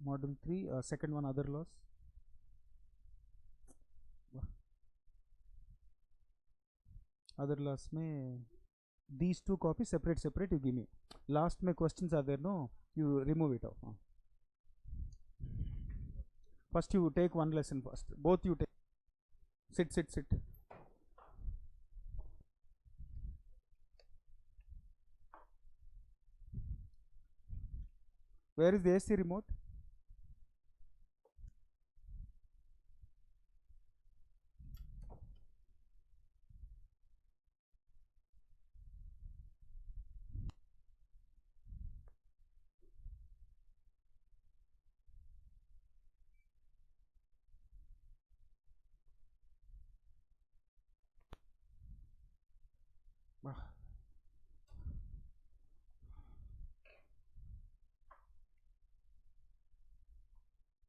module 3, second one, other laws. Other laws में these two copies separate you give me. Last में questions are there, no, you remove it off. First you take one lesson first, both you take. Sit. Where is the AC remote?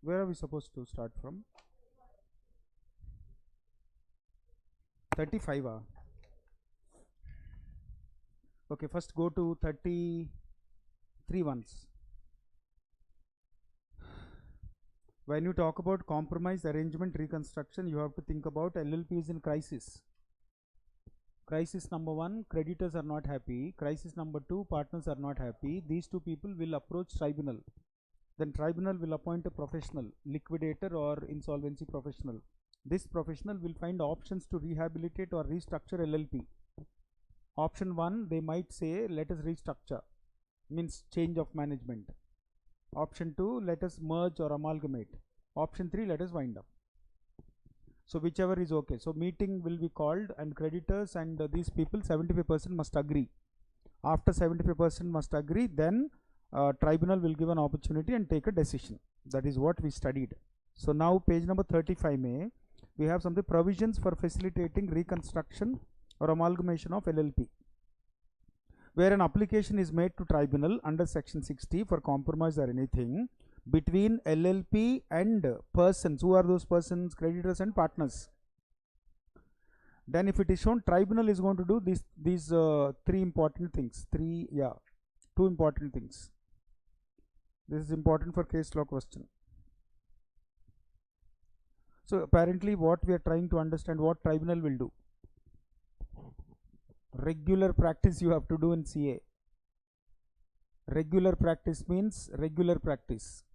Where are we supposed to start from? 35. Okay, first go to 33 once. When you talk about compromise, arrangement, reconstruction, you have to think about LLP is in crisis. Crisis number 1, creditors are not happy. Crisis number 2, partners are not happy. These two people will approach tribunal. Then tribunal will appoint a professional, liquidator or insolvency professional. This professional will find options to rehabilitate or restructure LLP. Option 1, they might say, let us restructure, means change of management. Option 2, let us merge or amalgamate. Option 3, let us wind up. So whichever is okay. So meeting will be called and creditors and these people 75% must agree. After 75% must agree, then tribunal will give an opportunity and take a decision. That is what we studied. So now page number 35 may we have some of the provisions for facilitating reconstruction or amalgamation of LLP. Where an application is made to tribunal under section 60 for compromise or anything between LLP and persons. Who are those persons? Creditors and partners. Then if it is shown, tribunal is going to do these three important things. Two important things. This is important for case law question. So apparently what we are trying to understand, what tribunal will do. Regular practice you have to do in CA. Regular practice means regular practice.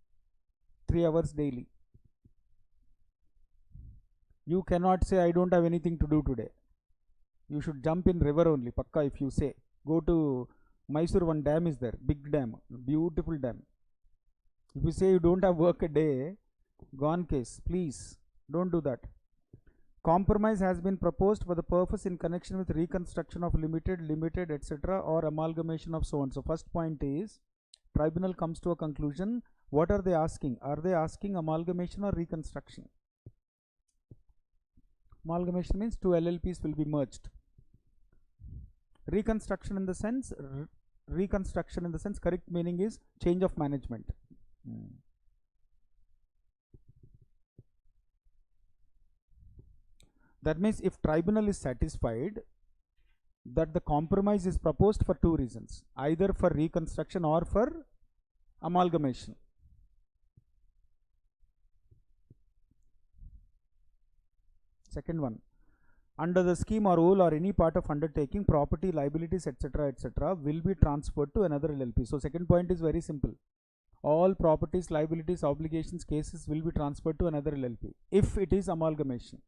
3 hours daily. You cannot say I don't have anything to do today. You should jump in river only, pakka. If you say go to Mysore, one dam is there, big dam, beautiful dam. If you say you don't have work a day, gone case. Please don't do that. Compromise has been proposed for the purpose in connection with reconstruction of limited etc. or amalgamation of so on. So first point is tribunal comes to a conclusion. What are they asking? Are they asking amalgamation or reconstruction? Amalgamation means two LLPs will be merged. Reconstruction in the sense correct meaning is change of management. That means if tribunal is satisfied that the compromise is proposed for two reasons, either for reconstruction or for amalgamation. Second one, under the scheme or rule or any part of undertaking, property, liabilities, etc., will be transferred to another LLP. So second point is very simple. All properties, liabilities, obligations, cases will be transferred to another LLP if it is amalgamation.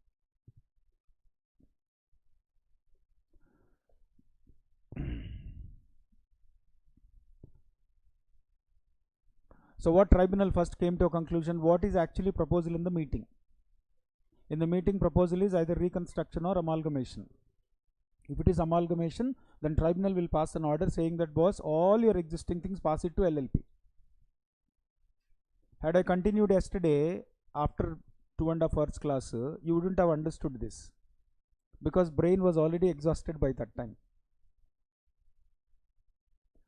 So what tribunal first came to a conclusion? What is actually proposal in the meeting? In the meeting, proposal is either reconstruction or amalgamation. If it is amalgamation, then tribunal will pass an order saying that boss, all your existing things pass it to LLP. Had I continued yesterday after 2.5 hours class, you wouldn't have understood this because brain was already exhausted by that time.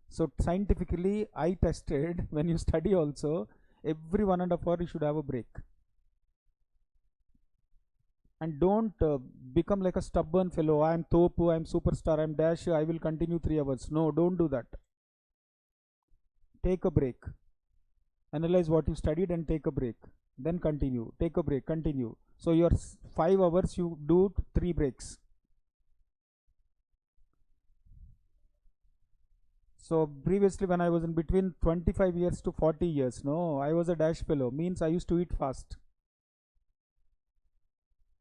So scientifically, I tested when you study also, every 1.5 hours you should have a break. And don't become like a stubborn fellow. I am Topu, I am superstar, I am dash, I will continue 3 hours. No, don't do that. Take a break. Analyze what you studied and take a break. Then continue. Take a break. Continue. So your 5 hours you do 3 breaks. So previously when I was in between 25 years to 40 years, no, I was a dash fellow. Means I used to eat fast.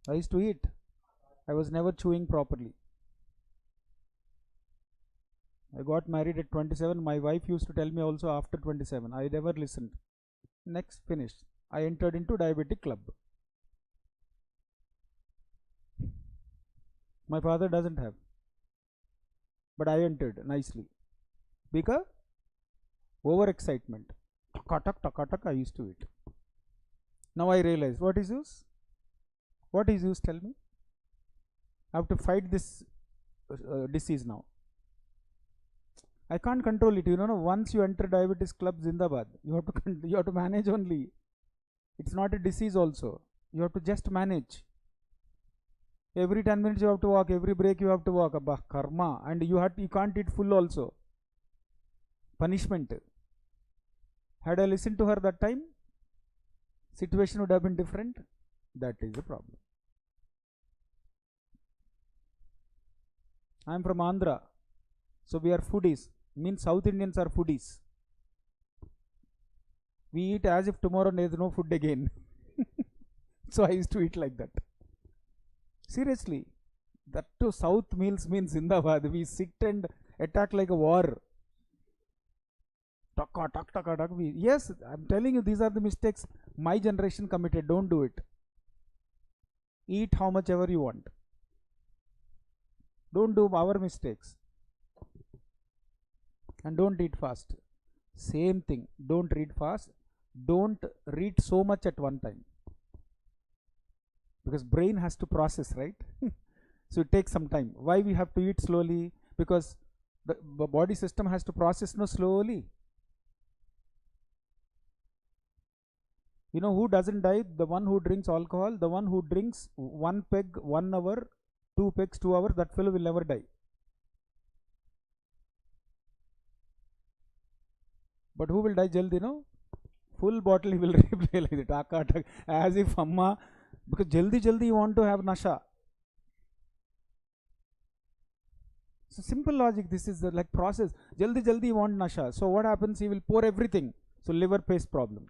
I used to eat. I was never chewing properly. I got married at 27. My wife used to tell me also after 27. I never listened. Next, finished. I entered into diabetic club. My father doesn't have. But I entered nicely. Because overexcitement. Takatak, I used to eat. Now I realize, what is use? What is use? Tell me. I have to fight this disease now. I can't control it. You know, once you enter diabetes club, Zindabad, you have to manage only. It's not a disease also. You have to just manage. Every 10 minutes you have to walk. Every break you have to walk. Abba, karma. And you can't eat full also. Punishment. Had I listened to her that time, situation would have been different. That is the problem. I am from Andhra. So we are foodies. Means South Indians are foodies. We eat as if tomorrow there is no food again. So I used to eat like that. Seriously. That too, South meals means Zindabad. We sit and attack like a war. Taka. Yes, I'm telling you, these are the mistakes my generation committed. Don't do it. Eat how much ever you want. Don't do our mistakes. And don't eat fast. Same thing. Don't read fast. Don't read so much at one time. Because brain has to process, right? So it takes some time. Why we have to eat slowly? Because the body system has to process slowly. You know who doesn't die? The one who drinks alcohol. The one who drinks 1 peg 1 hour, 2 pegs 2 hours, that fellow will never die. But who will die jaldi, no? Full bottle he will replay like that. As if amma, because jaldi you want to have nasha. So simple logic, this is the like process. Jaldi you want nasha. So what happens? He will pour everything. So liver face problem.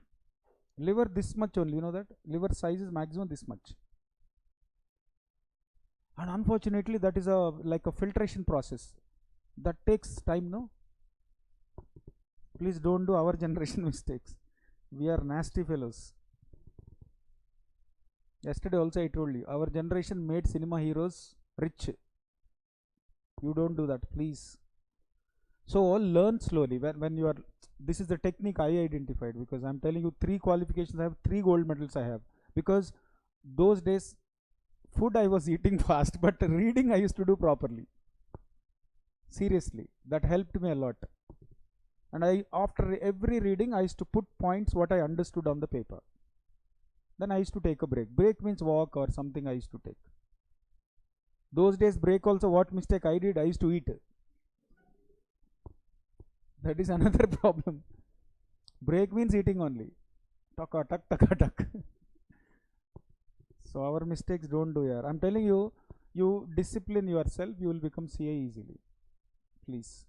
Liver this much only, you know that? Liver size is maximum this much. And unfortunately that is like a filtration process. That takes time, no? Please don't do our generation mistakes. We are nasty fellows. Yesterday also I told you, our generation made cinema heroes rich. You don't do that, please. So learn slowly. When you are, this is the technique I identified, because I'm telling you 3 qualifications. I have 3 gold medals I have. Because those days food I was eating fast, but reading I used to do properly. Seriously, that helped me a lot. And after every reading, I used to put points what I understood on the paper. Then I used to take a break. Break means walk or something I used to take. Those days break also, what mistake I did, I used to eat. That is another problem. Break means eating only. Tuck. So our mistakes don't do here. I'm telling you, you discipline yourself, you will become CA easily. Please.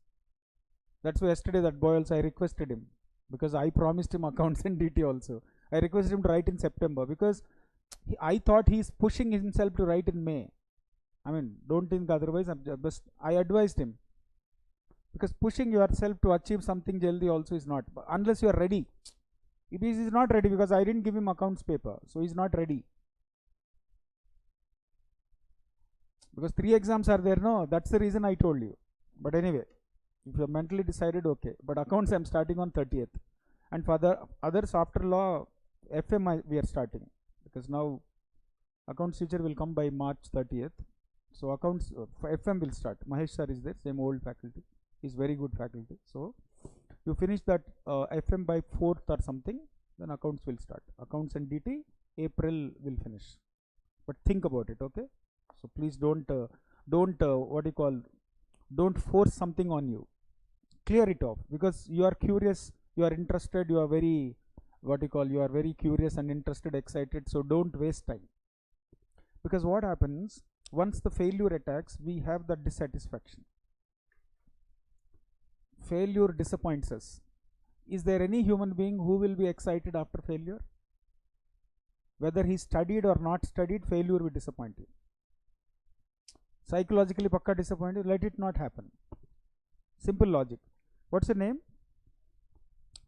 That's why yesterday that boy also, I requested him, because I promised him accounts and DT also. I requested him to write in September, because I thought he's pushing himself to write in May. I mean, don't think otherwise. I advised him, because pushing yourself to achieve something jaldi also is not, unless you are ready. He is not ready, because I didn't give him accounts paper, so he's not ready. Because 3 exams are there, no? That's the reason I told you. But anyway, if you are mentally decided, okay. But accounts I'm starting on 30th. And for the others after law, FM we are starting. Because now accounts teacher will come by March 30th. So accounts, FM will start. Mahesh sir is there, same old faculty. He's very good faculty. So you finish that FM by 4th or something, then accounts will start. Accounts and DT, April will finish. But think about it, okay? So please don't force something on you. Clear it off, because you are curious, you are interested, you are very what you call, you are very curious and interested, excited, so don't waste time. Because what happens, once the failure attacks, we have that dissatisfaction. Failure disappoints us. Is there any human being who will be excited after failure? Whether he studied or not studied, failure will disappoint you. Psychologically pakka disappointed, let it not happen. Simple logic. What's your name?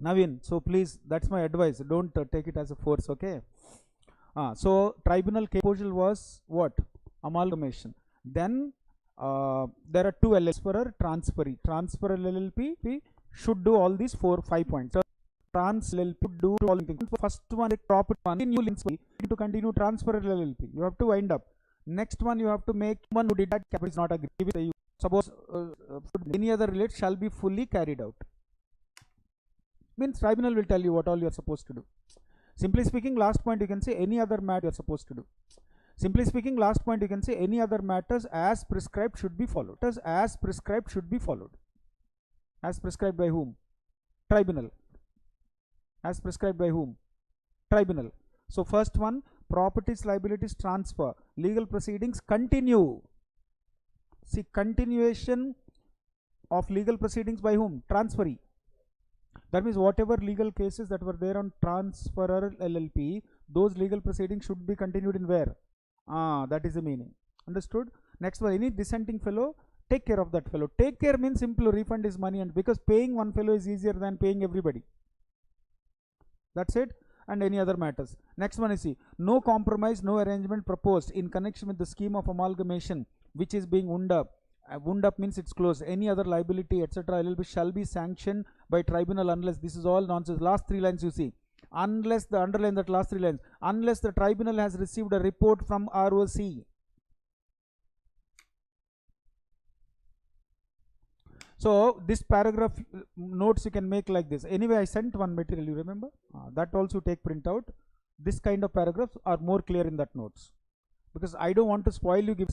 Naveen. So please, that's my advice, don't take it as a force, okay? So tribunal proposal was what? Amalgamation. Then there are two LLPs, transferee. Transfer LLP should do all these 4-5 points. So trans LLP should do all things. First one, property one, new links to continue transfer LLP. You have to wind up. Next one, you have to make one who did that capital is not agree with you. Suppose any other relate shall be fully carried out. Means tribunal will tell you what all you are supposed to do. Simply speaking, last point you can say any other matter you are supposed to do. Simply speaking, last point you can say any other matters as prescribed should be followed. As prescribed should be followed. As prescribed by whom? Tribunal. As prescribed by whom? Tribunal. So first one, properties, liabilities, transfer. Legal proceedings continue. See, continuation of legal proceedings by whom? Transferee. That means whatever legal cases that were there on transferor LLP, those legal proceedings should be continued in where? That is the meaning. Understood? Next one, any dissenting fellow, take care of that fellow. Take care means simple, refund his money, and because paying one fellow is easier than paying everybody. That's it. And any other matters. Next one is see, no compromise, no arrangement proposed in connection with the scheme of amalgamation which is being wound up. Wound up means it's closed. Any other liability, etc. LLP shall be sanctioned by tribunal unless, this is all nonsense. Last 3 lines you see. Unless the, underline that last 3 lines. Unless the tribunal has received a report from ROC. So this paragraph notes you can make like this. Anyway, I sent one material, you remember? That also take print out. This kind of paragraphs are more clear in that notes. Because I don't want to spoil you.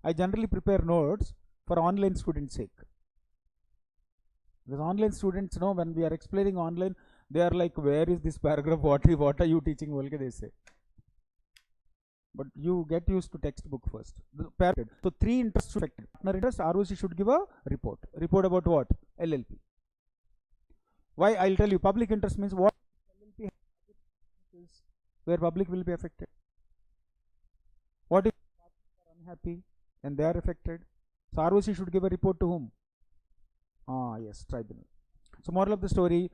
I generally prepare notes for online students' sake. Because online students know when we are explaining online, they are like, where is this paragraph? What are you teaching? They say. But you get used to textbook first. So 3 interests affected. Partner interest, ROC should give a report. Report about what? LLP. Why? I'll tell you. Public interest means what? LLP is where public will be affected. What if partners are unhappy and they are affected? So ROC should give a report to whom? Yes, tribunal. So moral of the story,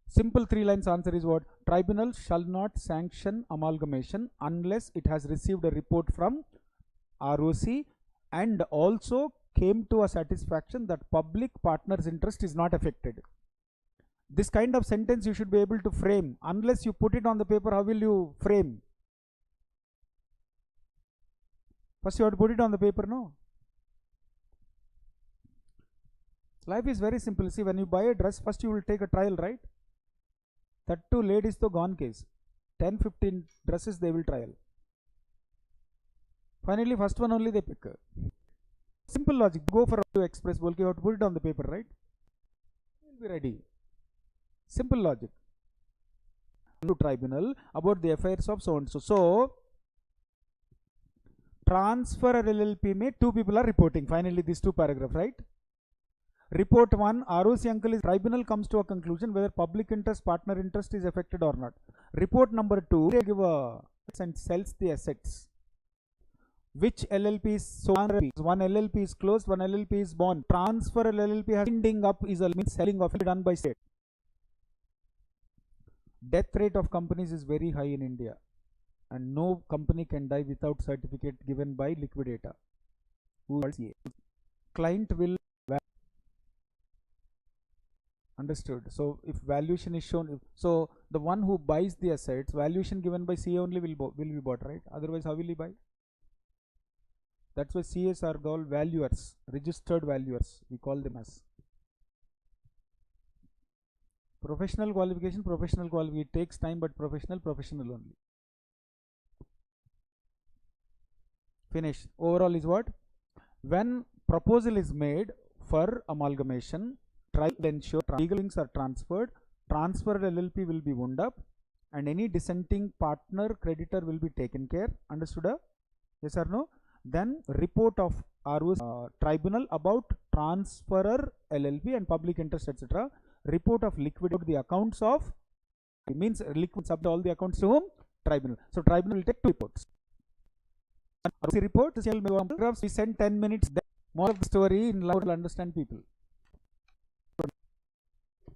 simple 3 lines answer is what? Tribunal shall not sanction amalgamation unless it has received a report from ROC and also came to a satisfaction that public partner's interest is not affected. This kind of sentence you should be able to frame. Unless you put it on the paper, how will you frame? First you have to put it on the paper, no? Life is very simple. See, when you buy a dress, first you will take a trial, right? That too, ladies to gone case. 10-15 dresses they will trial. Finally, first one only they pick. Simple logic. Go for a express bulk, you have to put it on the paper, right? You will be ready. Simple logic. To tribunal about the affairs of so and so. So, transfer LLP में 2 people are reporting. Finally, these 2 paragraphs, right? Report 1, ROC uncle is tribunal comes to a conclusion whether public interest, partner interest is affected or not. Report number 2, they give a and sells the assets. Which LLP is so one LLP is closed, one LLP is born. Transfer LLP has winding up is a means selling of it done by state. Death rate of companies is very high in India, and no company can die without certificate given by liquidator. Client will understood. So if valuation is shown, so the one who buys the assets, valuation given by CA only will be bought, right? Otherwise, how will he buy? That's why CAs are called valuers, registered valuers. We call them as professional qualification. Professional qualification, it takes time, but professional only. Finish. Overall is what? When proposal is made for amalgamation, try to ensure legal links are transferred. Transferred LLP will be wound up, and any dissenting partner creditor will be taken care. Understood? Yes or no? Then report of ROC tribunal about transferor LLP and public interest, etc. Report of liquidate the accounts of, means liquid submit all the accounts to whom? Tribunal. So tribunal will take 2 reports. ROC report, we send 10 minutes. More of the story in loud will understand people.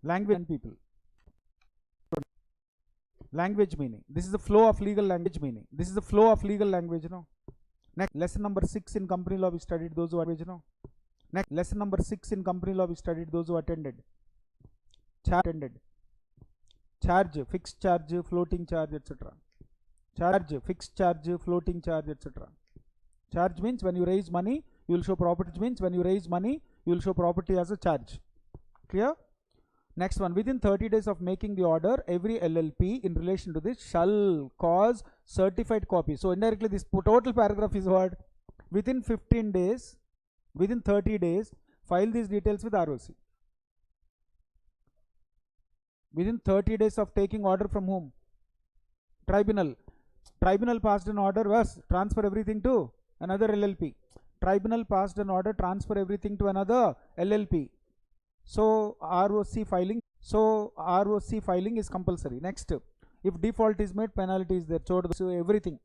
Language and people. Language meaning. This is the flow of legal language meaning. This is the flow of legal language, you know. Next, lesson number 6 in company law we studied those who attended, you know. Next, lesson number 6 in company law we studied those who attended. Charge, fixed charge, floating charge, etc. Charge, fixed charge, floating charge, etc. Charge means when you raise money, you will show property, means when you raise money, you will show property as a charge. Clear? Next one, within 30 days of making the order, every LLP in relation to this shall cause certified copy. So indirectly this total paragraph is what? Within 15 days, within 30 days, file these details with ROC. Within 30 days of taking order from whom? Tribunal. Tribunal passed an order, was transfer everything to another LLP. Tribunal passed an order, transfer everything to another LLP. So ROC filing. So ROC filing is compulsory. Next, if default is made, penalty is there. So everything.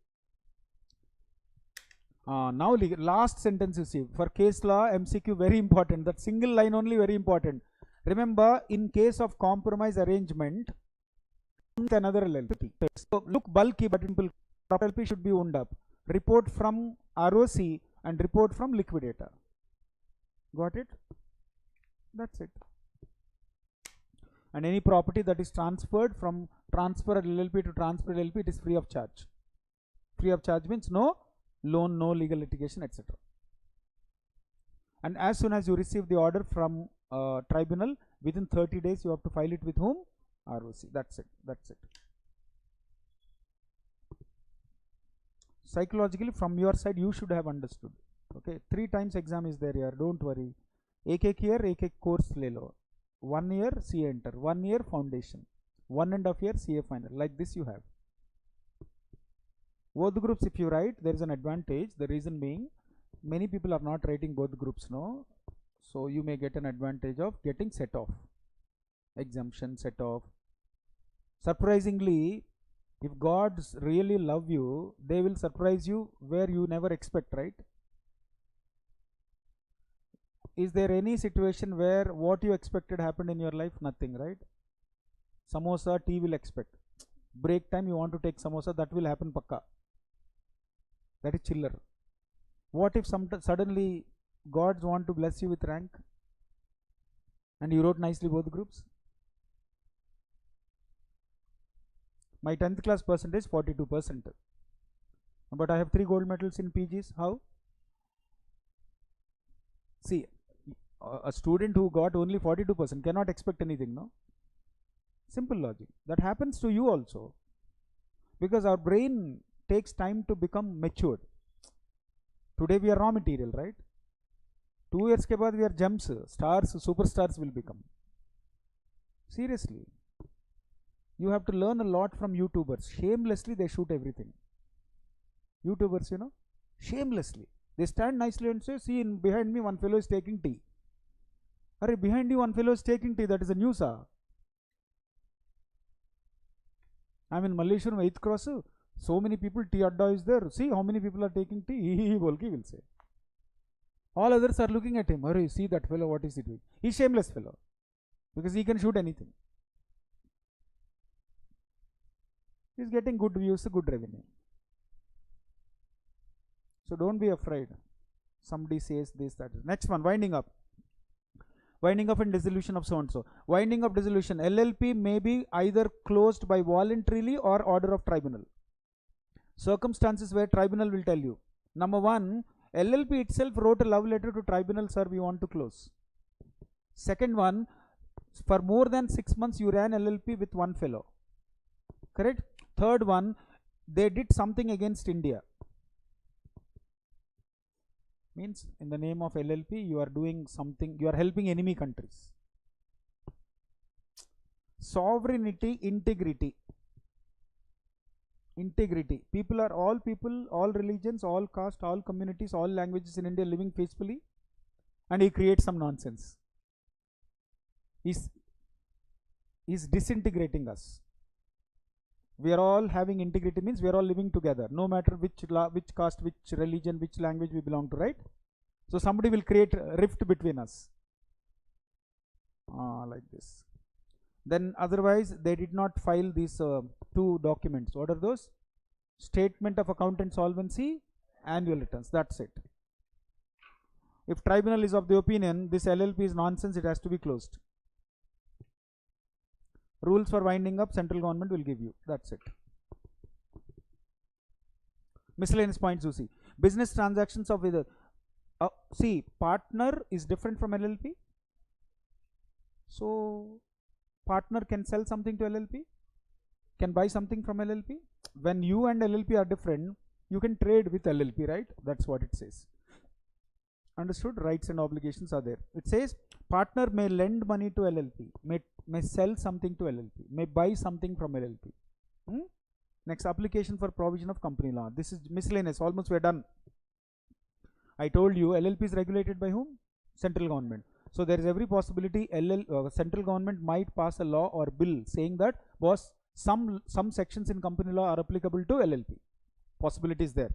Now last sentence you see. For case law, MCQ very important. That single line only very important. Remember, in case of compromise arrangement, another LLP. So look bulky, but LLP should be wound up. Report from ROC and report from liquidator. Got it? That's it. And any property that is transferred from transfer LLP to transfer LLP, it is free of charge. Free of charge means no loan, no legal litigation, etc. And as soon as you receive the order from tribunal, within 30 days you have to file it with whom? ROC. That's it. That's it. Psychologically, from your side, you should have understood. Okay, 3 times exam is there here. Don't worry. एक year एक course ले लो. 1 year CA enter, 1 year foundation, 1.5 year CA final. Like this you have. Both groups if you write, there is an advantage. The reason being, many people are not writing both groups, no. So you may get an advantage of getting set off. Exemption, set off. Surprisingly, if gods really love you, they will surprise you where you never expect, right? Is there any situation where what you expected happened in your life? Nothing, right? Samosa, tea will expect. Break time, you want to take samosa, that will happen pakka. That is chiller. What if suddenly gods want to bless you with rank? And you wrote nicely both groups? My 10th class percentage 42%. But I have 3 gold medals in PGs. How? See, a student who got only 42% cannot expect anything, no? Simple logic. That happens to you also. Because our brain takes time to become matured. Today we are raw material, right? 2 years ke baad we are gems, stars, superstars will become. Seriously. You have to learn a lot from YouTubers. Shamelessly they shoot everything. YouTubers, you know, shamelessly. They stand nicely and say, see, behind me one fellow is taking tea. Arre, behind you one fellow is taking tea, that is a news. I'm in Malleshwaram 8th cross. So many people, tea adda is there. See how many people are taking tea. He will say. All others are looking at him. Arre, see that fellow, what is he doing? He's shameless fellow. Because he can shoot anything. He's getting good views, good revenue. So don't be afraid. Somebody says this, that. Next one, winding up. Winding up and dissolution of so and so. Winding up dissolution. LLP may be either closed by voluntarily or order of tribunal. Circumstances where tribunal will tell you. Number 1, LLP itself wrote a love letter to tribunal, sir, we want to close. Second one, for more than 6 months you ran LLP with one fellow. Correct? Third one, they did something against India. Means in the name of LLP you are doing something, you are helping enemy countries. Sovereignty, integrity. Integrity. People are all people, all religions, all caste, all communities, all languages in India living peacefully, and he creates some nonsense. He's disintegrating us. We are all having integrity means we are all living together, no matter which caste, which religion, which language we belong to, right? So somebody will create a rift between us. Like this. Then otherwise they did not file these two documents. What are those? Statement of account and solvency, annual returns. That's it. If tribunal is of the opinion this LLP is nonsense, it has to be closed. Rules for winding up, central government will give you. That's it. Miscellaneous points you see. Business transactions of either. See, partner is different from LLP. So partner can sell something to LLP, can buy something from LLP. When you and LLP are different, you can trade with LLP, right? That's what it says. Understood? Rights and obligations are there. It says partner may lend money to LLP, may sell something to LLP, may buy something from LLP. Next, application for provision of company law. This is miscellaneous. Almost we're done. I told you LLP is regulated by whom? Central government. So there is every possibility central government might pass a law or bill saying that boss, some sections in company law are applicable to LLP. Possibility is there.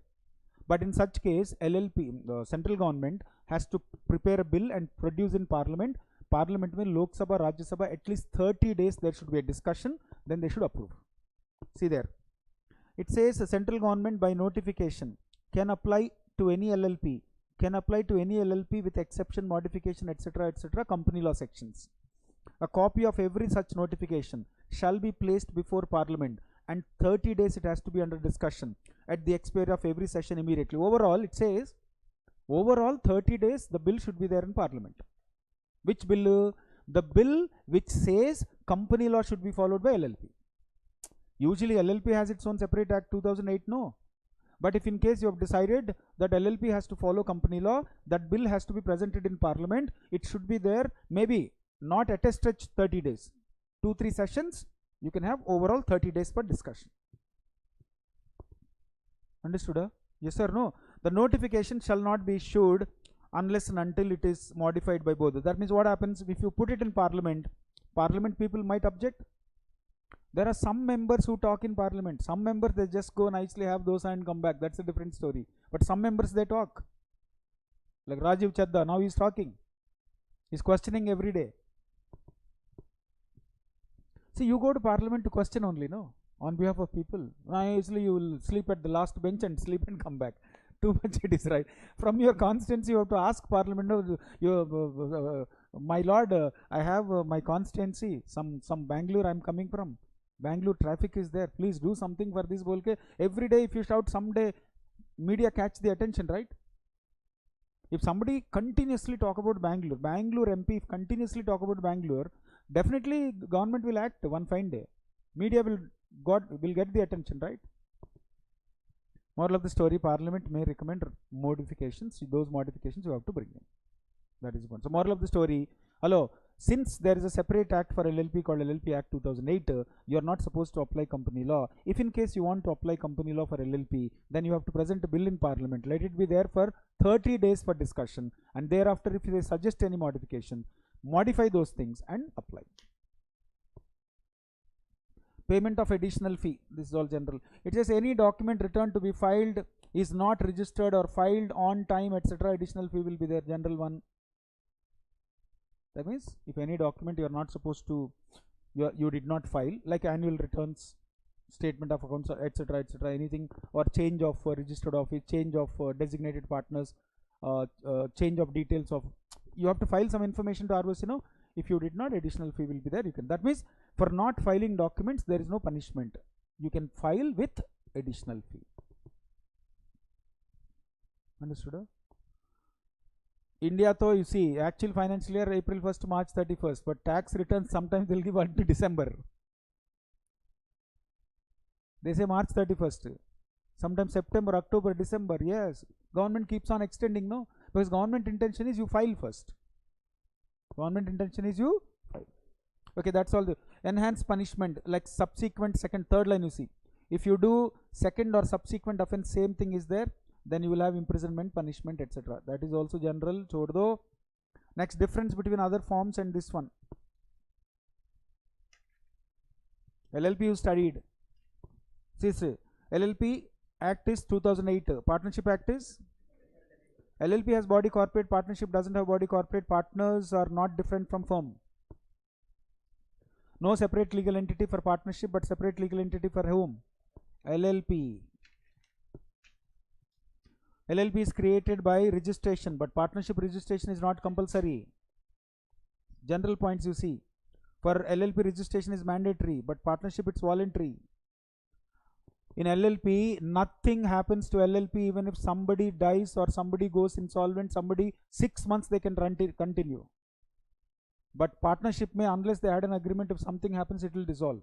But in such case, LLP, the central government has to prepare a bill and produce in parliament. Parliament will Lok Sabha, Rajya Sabha, at least 30 days there should be a discussion, then they should approve. See there. It says the central government by notification can apply to any LLP, with exception, modification, etc., company law sections. A copy of every such notification shall be placed before parliament, and 30 days it has to be under discussion at the expiry of every session immediately. Overall, it says, overall 30 days the bill should be there in parliament. Which bill? The bill which says company law should be followed by LLP. Usually LLP has its own separate act, 2008, no. But if in case you have decided that LLP has to follow company law, that bill has to be presented in parliament. It should be there, maybe not at a stretch 30 days. 2-3 sessions, you can have overall 30 days for discussion. Understood? Yes or no? The notification shall not be issued unless and until it is modified by both. That means what happens if you put it in parliament, parliament people might object. There are some members who talk in parliament. Some members, they just go nicely, have dosa and come back. That's a different story. But some members, they talk. Like Rajiv Chadda, now he's talking. He's questioning every day. See, you go to parliament to question only, no? On behalf of people. Usually you will sleep at the last bench and sleep and come back. Too much it is, right? From your constituency, you have to ask parliament, my lord, I have my constituency, some Bangalore I'm coming from. Bangalore traffic is there. Please do something for this. Bolke. Every day if you shout, someday media catch the attention, right? If somebody continuously talk about Bangalore MP continuously talk about Bangalore, definitely government will act one fine day. Media will get the attention, right? Moral of the story, parliament may recommend modifications. Those modifications you have to bring in. That is one. So moral of the story, hello, since there is a separate act for LLP called LLP Act 2008, you are not supposed to apply company law. If in case you want to apply company law for LLP, then you have to present a bill in parliament. Let it be there for 30 days for discussion, and thereafter if they suggest any modification, modify those things and apply. Payment of additional fee. This is all general. It says any document returned to be filed is not registered or filed on time, etc. Additional fee will be there. General one. That means if any document you are not supposed to, you did not file, like annual returns, statement of accounts, etc., anything, or change of registered office, change of designated partners, change of details of, you have to file some information to ROC, no? If you did not, additional fee will be there. You can. That means for not filing documents, there is no punishment. You can file with additional fee. Understood? India, though, you see, actual financial year April 1st, March 31st, but tax returns sometimes they'll give until December. They say March 31st. Sometimes September, October, December. Yes, government keeps on extending, no? Because government intention is you file first. Government intention is you file. Okay, that's all. The enhanced punishment, like subsequent second, third line you see. If you do second or subsequent offense, same thing is there, then you will have imprisonment, punishment, etc. That is also general. Chhod do. Next, difference between other forms and this one. LLP you studied. See, LLP Act is 2008. Partnership Act is? LLP has body corporate, partnership doesn't have body corporate. Partners are not different from firm. No separate legal entity for partnership, but separate legal entity for whom? LLP. LLP is created by registration, but partnership registration is not compulsory. General points you see. For LLP registration is mandatory, but partnership it's voluntary. In LLP, nothing happens to LLP even if somebody dies or somebody goes insolvent, 6 months they can continue. But partnership may, unless they had an agreement, if something happens, it will dissolve.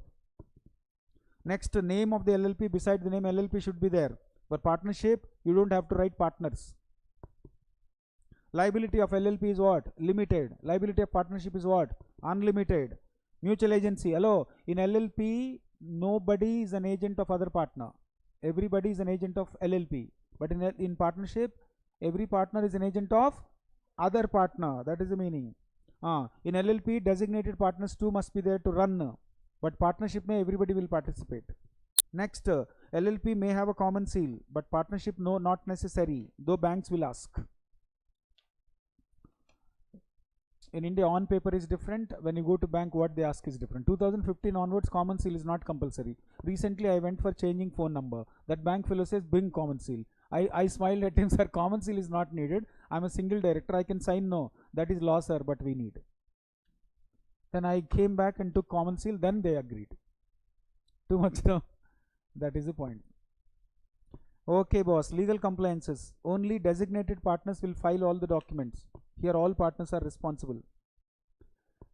Next, name of the LLP, beside the name LLP should be there. For partnership, you don't have to write partners. Liability of LLP is what? Limited. Liability of partnership is what? Unlimited. Mutual agency. Hello, in LLP, nobody is an agent of other partner. Everybody is an agent of LLP. But in partnership, every partner is an agent of other partner. That is the meaning. In LLP, designated partners too must be there to run. But partnership may everybody will participate. Next, LLP may have a common seal, but partnership no, not necessary, though banks will ask. In India, on paper is different. When you go to bank, what they ask is different. 2015 onwards, common seal is not compulsory. Recently, I went for changing phone number. That bank fellow says, bring common seal. I smiled at him, sir, common seal is not needed. I'm a single director, I can sign no. That is law, sir, but we need. Then I came back and took common seal, then they agreed. Too much no? That is the point. Okay, boss, legal compliances. Only designated partners will file all the documents. Here all partners are responsible.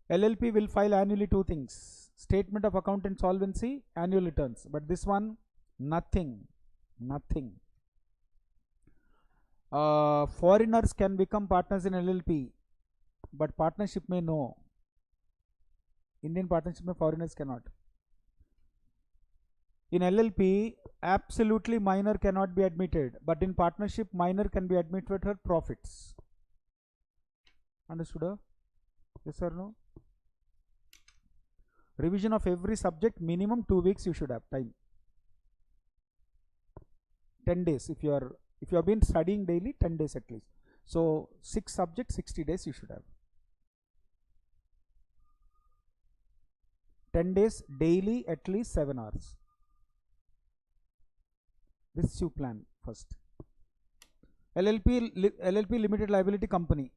LLP will file annually 2 things. Statement of account and solvency, annual returns. But this one, nothing. Foreigners can become partners in LLP, but partnership may no. Indian partnership may foreigners cannot. In LLP, absolutely minor cannot be admitted, but in partnership, minor can be admitted for profits. Understood? Yes or no? Revision of every subject, minimum 2 weeks you should have time. 10 days. If you have been studying daily, 10 days at least. So 6 subjects, 60 days you should have. 10 days daily, at least 7 hours. This you plan first. LLP limited liability company.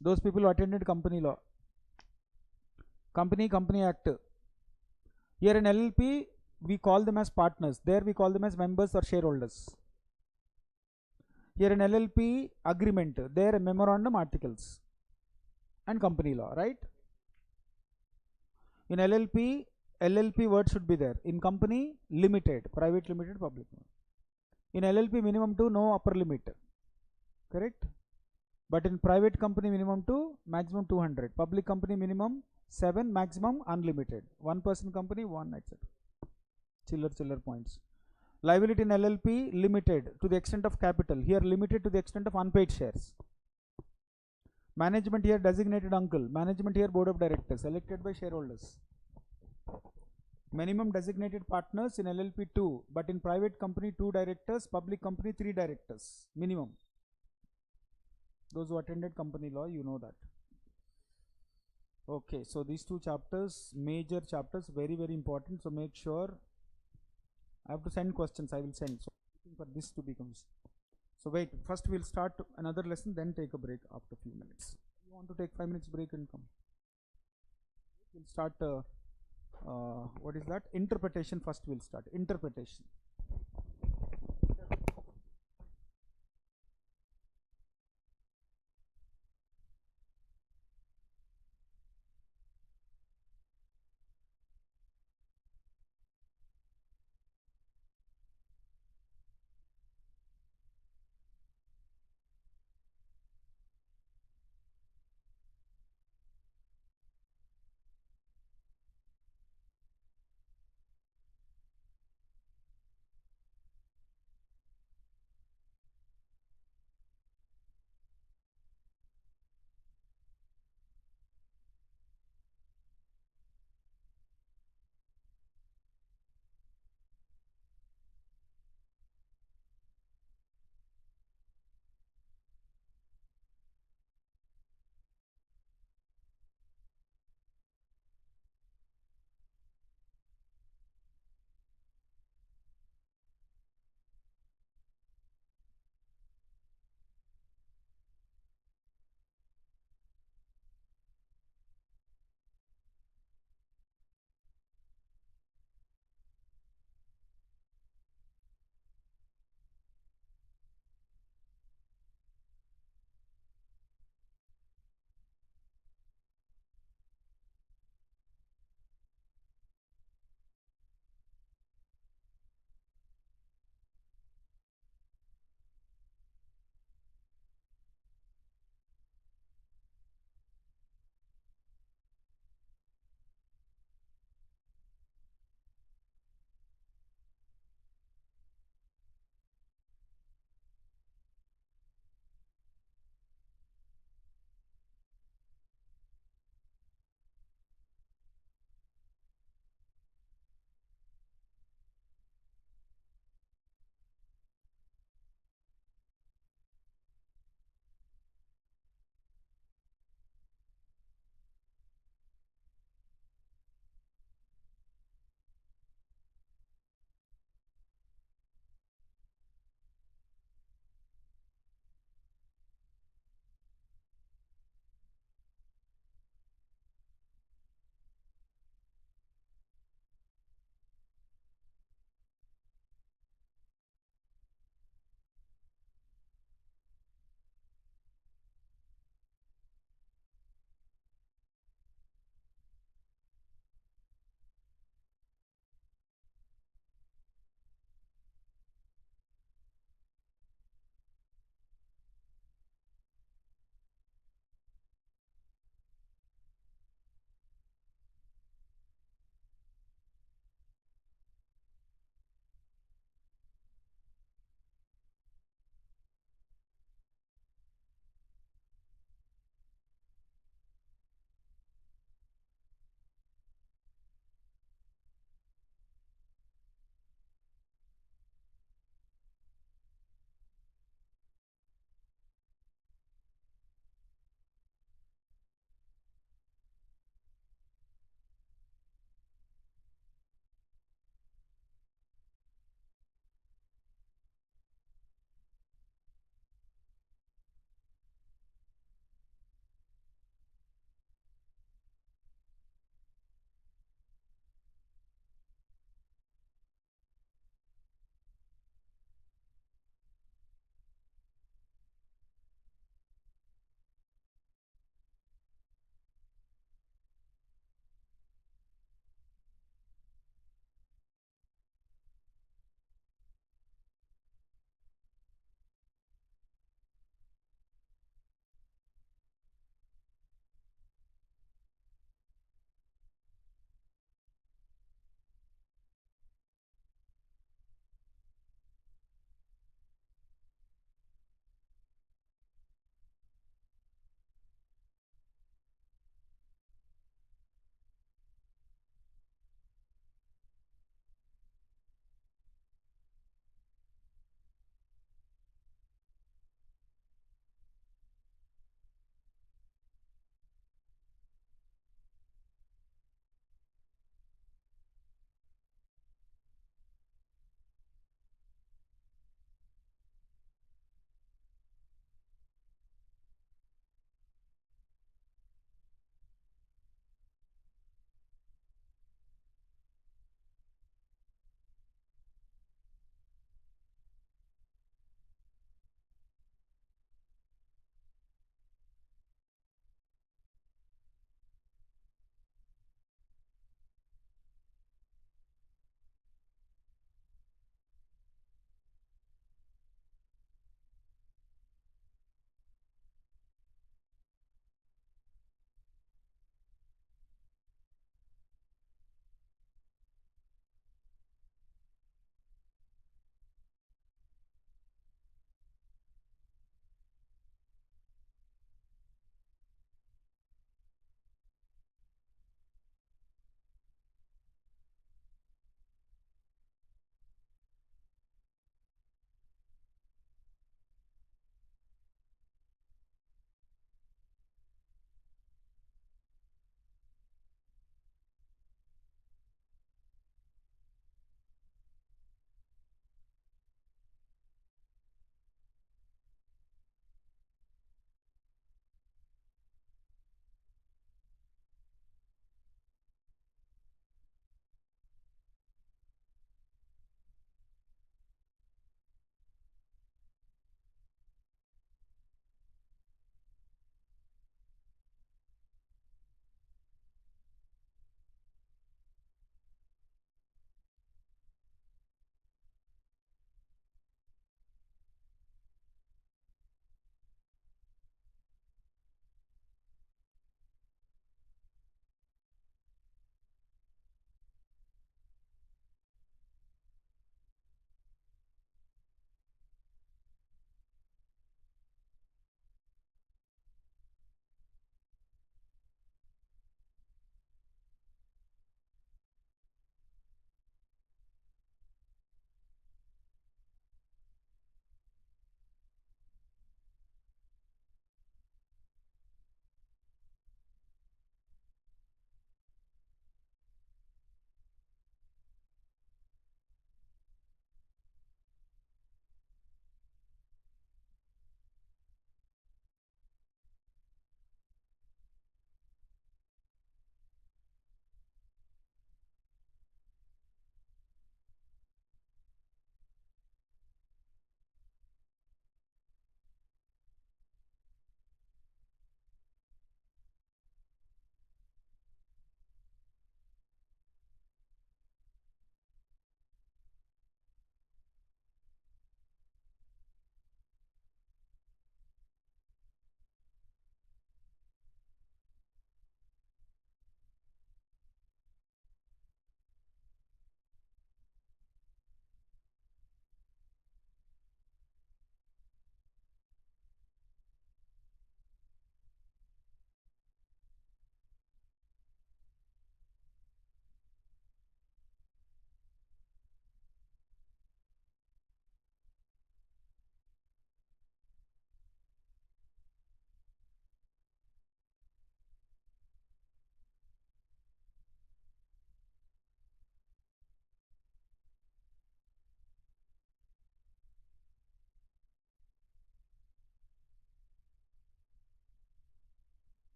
Those people who attended company law. Company Act. Here in LLP, we call them as partners. There we call them as members or shareholders. Here in LLP, agreement. There memorandum articles. And company law, right? In LLP word should be there. In company, limited. Private limited, public. In LLP, minimum 2, no upper limit. Correct? But in private company, minimum 2, maximum 200. Public company, minimum 7, maximum unlimited. 1 person company, 1, etc. Chiller points. Liability in LLP, limited to the extent of capital. Here, limited to the extent of unpaid shares. Management here, designated uncle. Management here, board of directors, elected by shareholders. Minimum designated partners in LLP 2, but in private company 2 directors, public company 3 directors, minimum. Those who attended company law, you know that. Okay, so these 2 chapters, major chapters, very important. So make sure. I have to send questions, I will send. So for this to become. So wait, first we'll start another lesson, then take a break after a few minutes. You want to take 5 minutes break and come? We'll start, what is that? Interpretation first we'll start. Interpretation.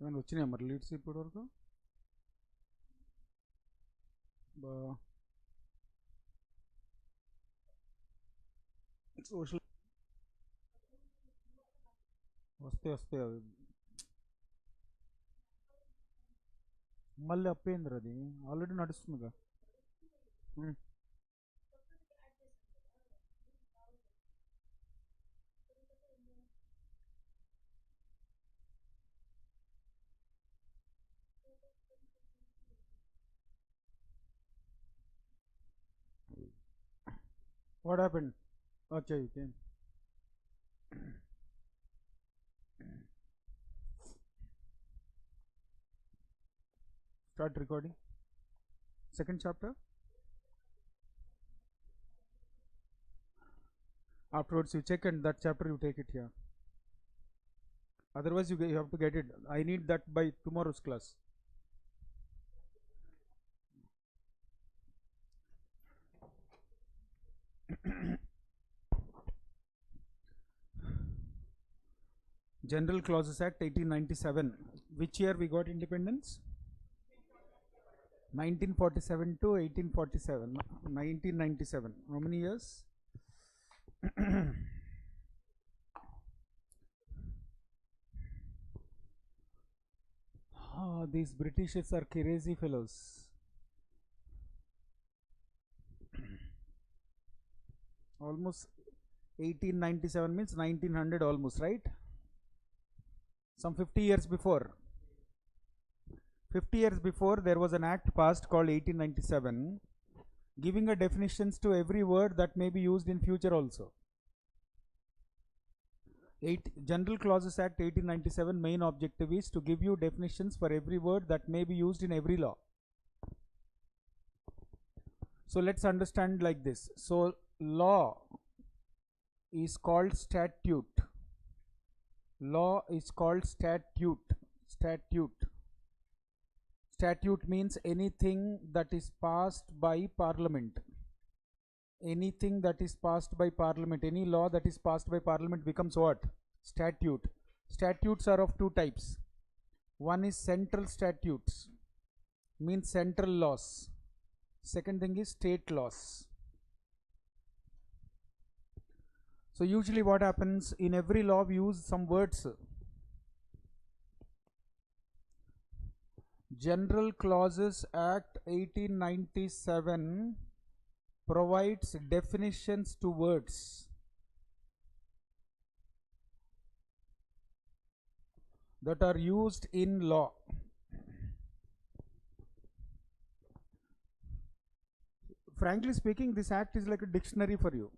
ఏమైనా వచ్చినాయా మరి leads ఇప్పటి వరకు? Social వస్తాయి అవి మళ్ళీ అప్పేంద్ర అది already నడుస్తుందిగా. What happened? अच्छा you came. Start recording. Second chapter. Afterwards you check and that chapter you take it here. Otherwise you have to get it. I need that by tomorrow's class. General Clauses Act 1897. Which year we got independence? 1947 to 1847. 1997. How many years? Oh, these Britishers are crazy fellows. Almost 1897 means 1900 almost, right? Some 50 years before. 50 years before there was an act passed called 1897 giving a definitions to every word that may be used in future also. General Clauses Act 1897 main objective is to give you definitions for every word that may be used in every law. So let's understand like this. So law is called statute. Law is called statute. Statute means anything that is passed by parliament. Anything that is passed by parliament, any law that is passed by parliament becomes what? Statute. Statutes are of two types. One is central statutes, means central laws. Second thing is state laws. So usually what happens, in every law we use some words. General Clauses Act 1897 provides definitions to words that are used in law. Frankly speaking, this act is like a dictionary for you.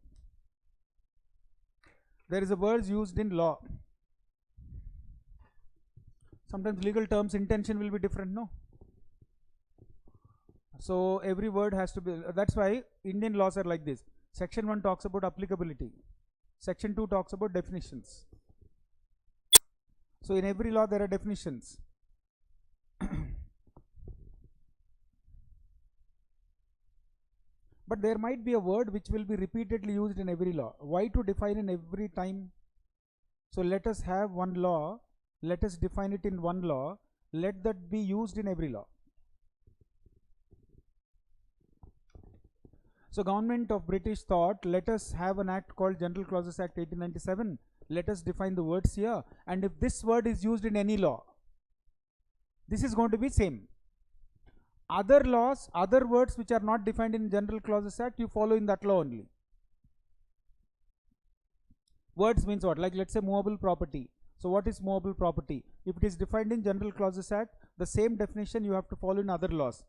There is a words used in law. Sometimes legal terms intention will be different, no? So every word has to be, that's why Indian laws are like this. Section 1 talks about applicability. Section 2 talks about definitions. So in every law there are definitions. But there might be a word which will be repeatedly used in every law. Why to define in every time? So let us have one law, let us define it in one law, let that be used in every law. So government of British thought, let us have an act called General Clauses Act 1897, let us define the words here, and if this word is used in any law, this is going to be same. Other laws, other words which are not defined in General Clauses Act, you follow in that law only. Words means what? Like let's say movable property. So what is movable property? If it is defined in General Clauses Act, the same definition you have to follow in other laws.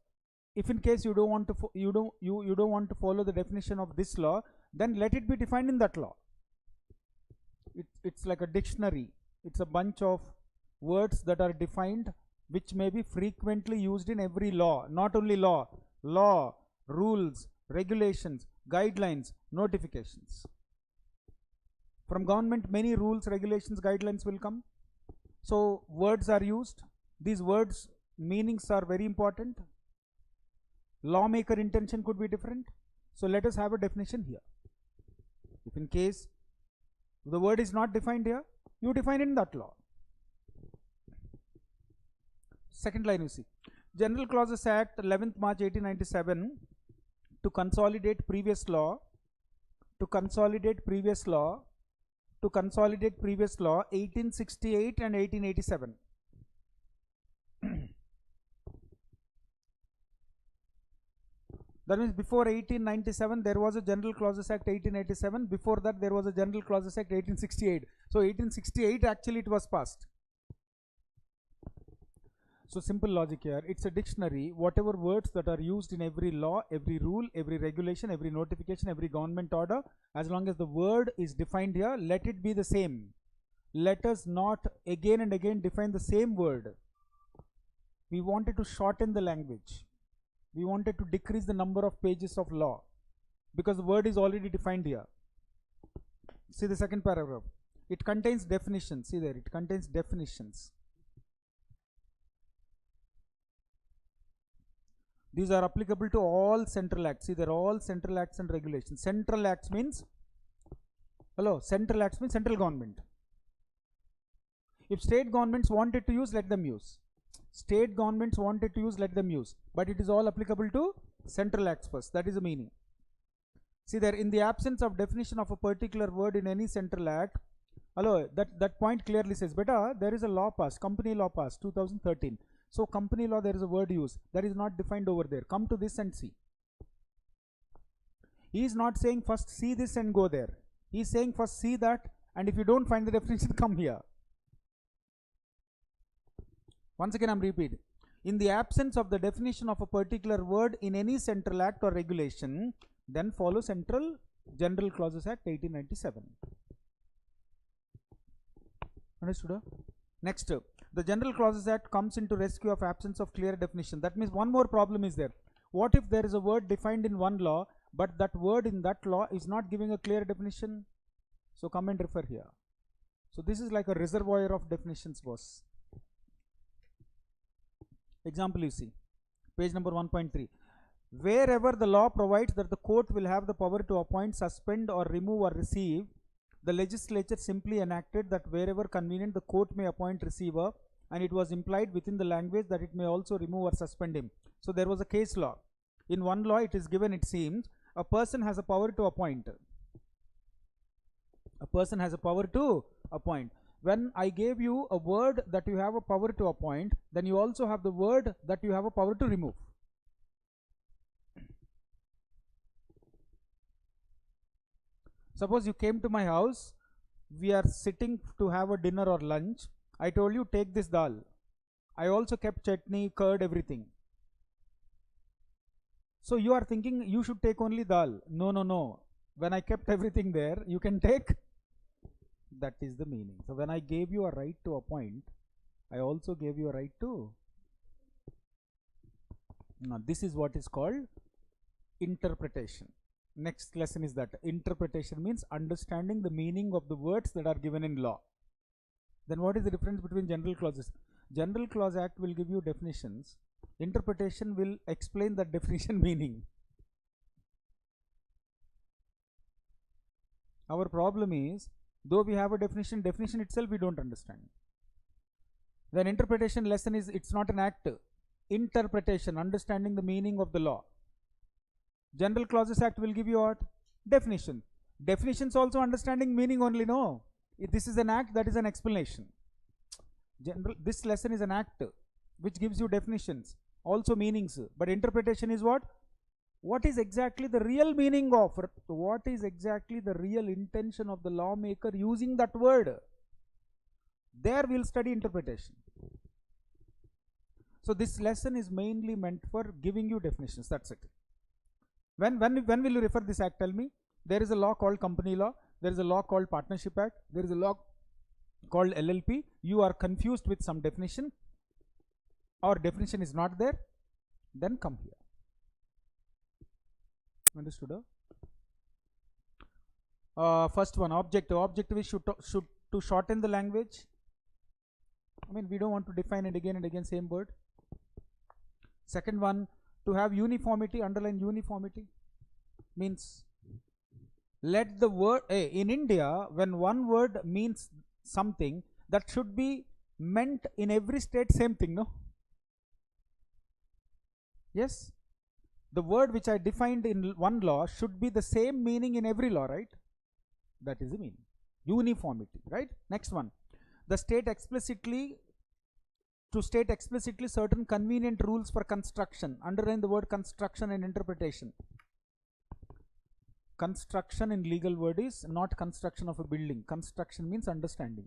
If in case you don't want to you don't want to follow the definition of this law, then let it be defined in that law. It's like a dictionary. It's a bunch of words that are defined, which may be frequently used in every law. Not only law, rules, regulations, guidelines, notifications. From government, many rules, regulations, guidelines will come. So words are used. These words, meanings are very important. Lawmaker intention could be different. So let us have a definition here. If in case the word is not defined here, you define it in that law. Second line you see. General Clauses Act 11th March 1897 to consolidate previous law, to consolidate previous law, to consolidate previous law 1868 and 1887. That means before 1897 there was a General Clauses Act 1887. Before that there was a General Clauses Act 1868. So 1868 actually it was passed. So simple logic here. It's a dictionary. Whatever words that are used in every law, every rule, every regulation, every notification, every government order, as long as the word is defined here, let it be the same. Let us not again and again define the same word. We wanted to shorten the language. We wanted to decrease the number of pages of law because the word is already defined here. See the second paragraph. It contains definitions. See there, it contains definitions. These are applicable to all central acts. See, they're all central acts and regulations. Central acts means, hello, central acts means central government. If state governments wanted to use, let them use. State governments wanted to use, let them use. But it is all applicable to central acts first. That is the meaning. See there, in the absence of definition of a particular word in any central act, hello, that point clearly says, beta, there is a law passed, company law passed, 2013. So company law, there is a word used that is not defined over there. Come to this and see. He is not saying first see this and go there. He is saying first see that, and if you don't find the definition, come here. Once again I am repeating. In the absence of the definition of a particular word in any central act or regulation, then follow Central General Clauses Act 1897. Understood? Next, the General Clauses Act comes into rescue of absence of clear definition. That means one more problem is there. What if there is a word defined in one law, but that word in that law is not giving a clear definition? So come and refer here. So this is like a reservoir of definitions, boss. Example you see, page number 1.3. Wherever the law provides that the court will have the power to appoint, suspend or remove or receive, the legislature simply enacted that wherever convenient the court may appoint receiver, and it was implied within the language that it may also remove or suspend him. So there was a case law. In one law it is given, it seems, a person has a power to appoint. A person has a power to appoint. When I gave you a word that you have a power to appoint, then you also have the word that you have a power to remove. Suppose you came to my house, we are sitting to have a dinner or lunch. I told you take this dal. I also kept chutney, curd, everything. So you are thinking you should take only dal. No, no, no. When I kept everything there, you can take. That is the meaning. So when I gave you a right to appoint, I also gave you a right to. Now this is what is called interpretation. Next lesson is that interpretation means understanding the meaning of the words that are given in law. Then what is the difference between general clauses? General Clause Act will give you definitions. Interpretation will explain that definition meaning. Our problem is, though we have a definition itself we don't understand. Then interpretation lesson is, it's not an act. Interpretation, understanding the meaning of the law. General Clauses Act will give you what? Definition. Definitions also understanding meaning only, no. This is an act, that is an explanation. This lesson is an act which gives you definitions, also meanings. But interpretation is what? What is exactly the real meaning of, what is exactly the real intention of the lawmaker using that word? There we'll study interpretation. So this lesson is mainly meant for giving you definitions, that's it. When will you refer this act? Tell me. There is a law called Company Law. There is a law called Partnership Act. There is a law called LLP. You are confused with some definition, or definition is not there, then come here. Understood? First one, objective. Objective is should to shorten the language. I mean, we don't want to define it again and again, same word. Second one, to have uniformity, underline uniformity. Means let the word, in India, when one word means something, that should be meant in every state same thing, no? Yes, the word which I defined in one law should be the same meaning in every law, right? That is the meaning. Uniformity, right? Next one. The state explicitly, to state explicitly certain convenient rules for construction. Underline the word construction and interpretation. Construction in legal word is not construction of a building. Construction means understanding.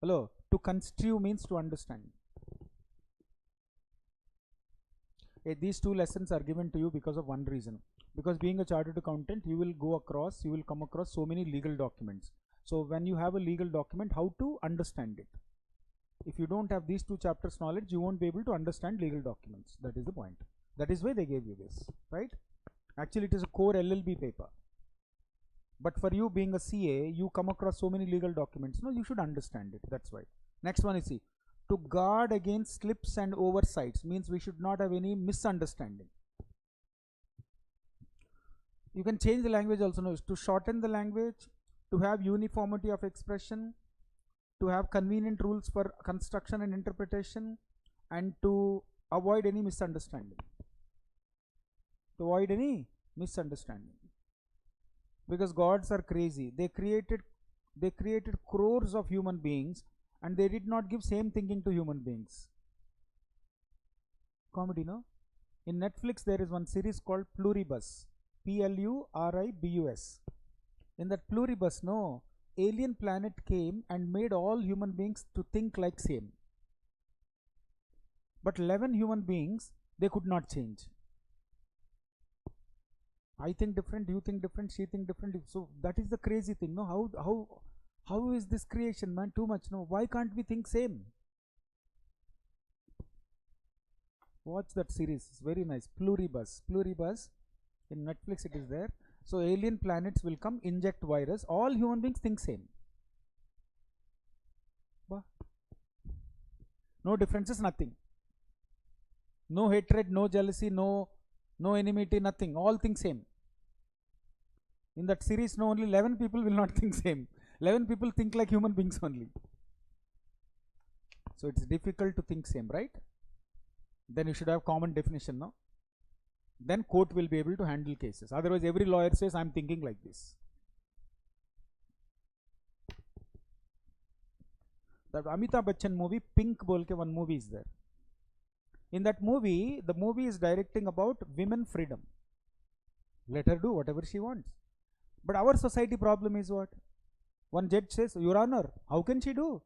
Hello? To construe means to understand. These two lessons are given to you because of one reason. Because being a chartered accountant, you will come across so many legal documents. So when you have a legal document, how to understand it? If you don't have these two chapters knowledge, you won't be able to understand legal documents. That is the point. That is why they gave you this, right? Actually, it is a core LLB paper. But for you being a CA, you come across so many legal documents. No, you should understand it. That's why. Next one is see. To guard against slips and oversights means we should not have any misunderstanding. You can change the language also. No, to shorten the language, to have uniformity of expression, to have convenient rules for construction and interpretation, and to avoid any misunderstanding. To avoid any misunderstanding. Because gods are crazy. They created crores of human beings, and they did not give same thinking to human beings. Comedy, no? In Netflix, there is one series called Pluribus. Pluribus. In that Pluribus, no, alien planet came and made all human beings to think like same. But 11 human beings, they could not change. I think different, you think different, she think different. So that is the crazy thing, no? How is this creation, man? Too much, no? Why can't we think same? Watch that series. It's very nice. Pluribus. Pluribus. In Netflix it is there. So alien planets will come, inject virus. All human beings think same. No differences, nothing. No hatred, no jealousy, no enmity, nothing. All think same. In that series, no, only 11 people will not think same. 11 people think like human beings only. So it's difficult to think same, right? Then you should have common definition, no? Then court will be able to handle cases. Otherwise, every lawyer says, I'm thinking like this. That Amitabh Bachchan movie, Pink Bolke, one movie is there. In that movie, the movie is directing about women freedom. Let her do whatever she wants. But our society problem is what? One judge says, Your Honor, how can she do?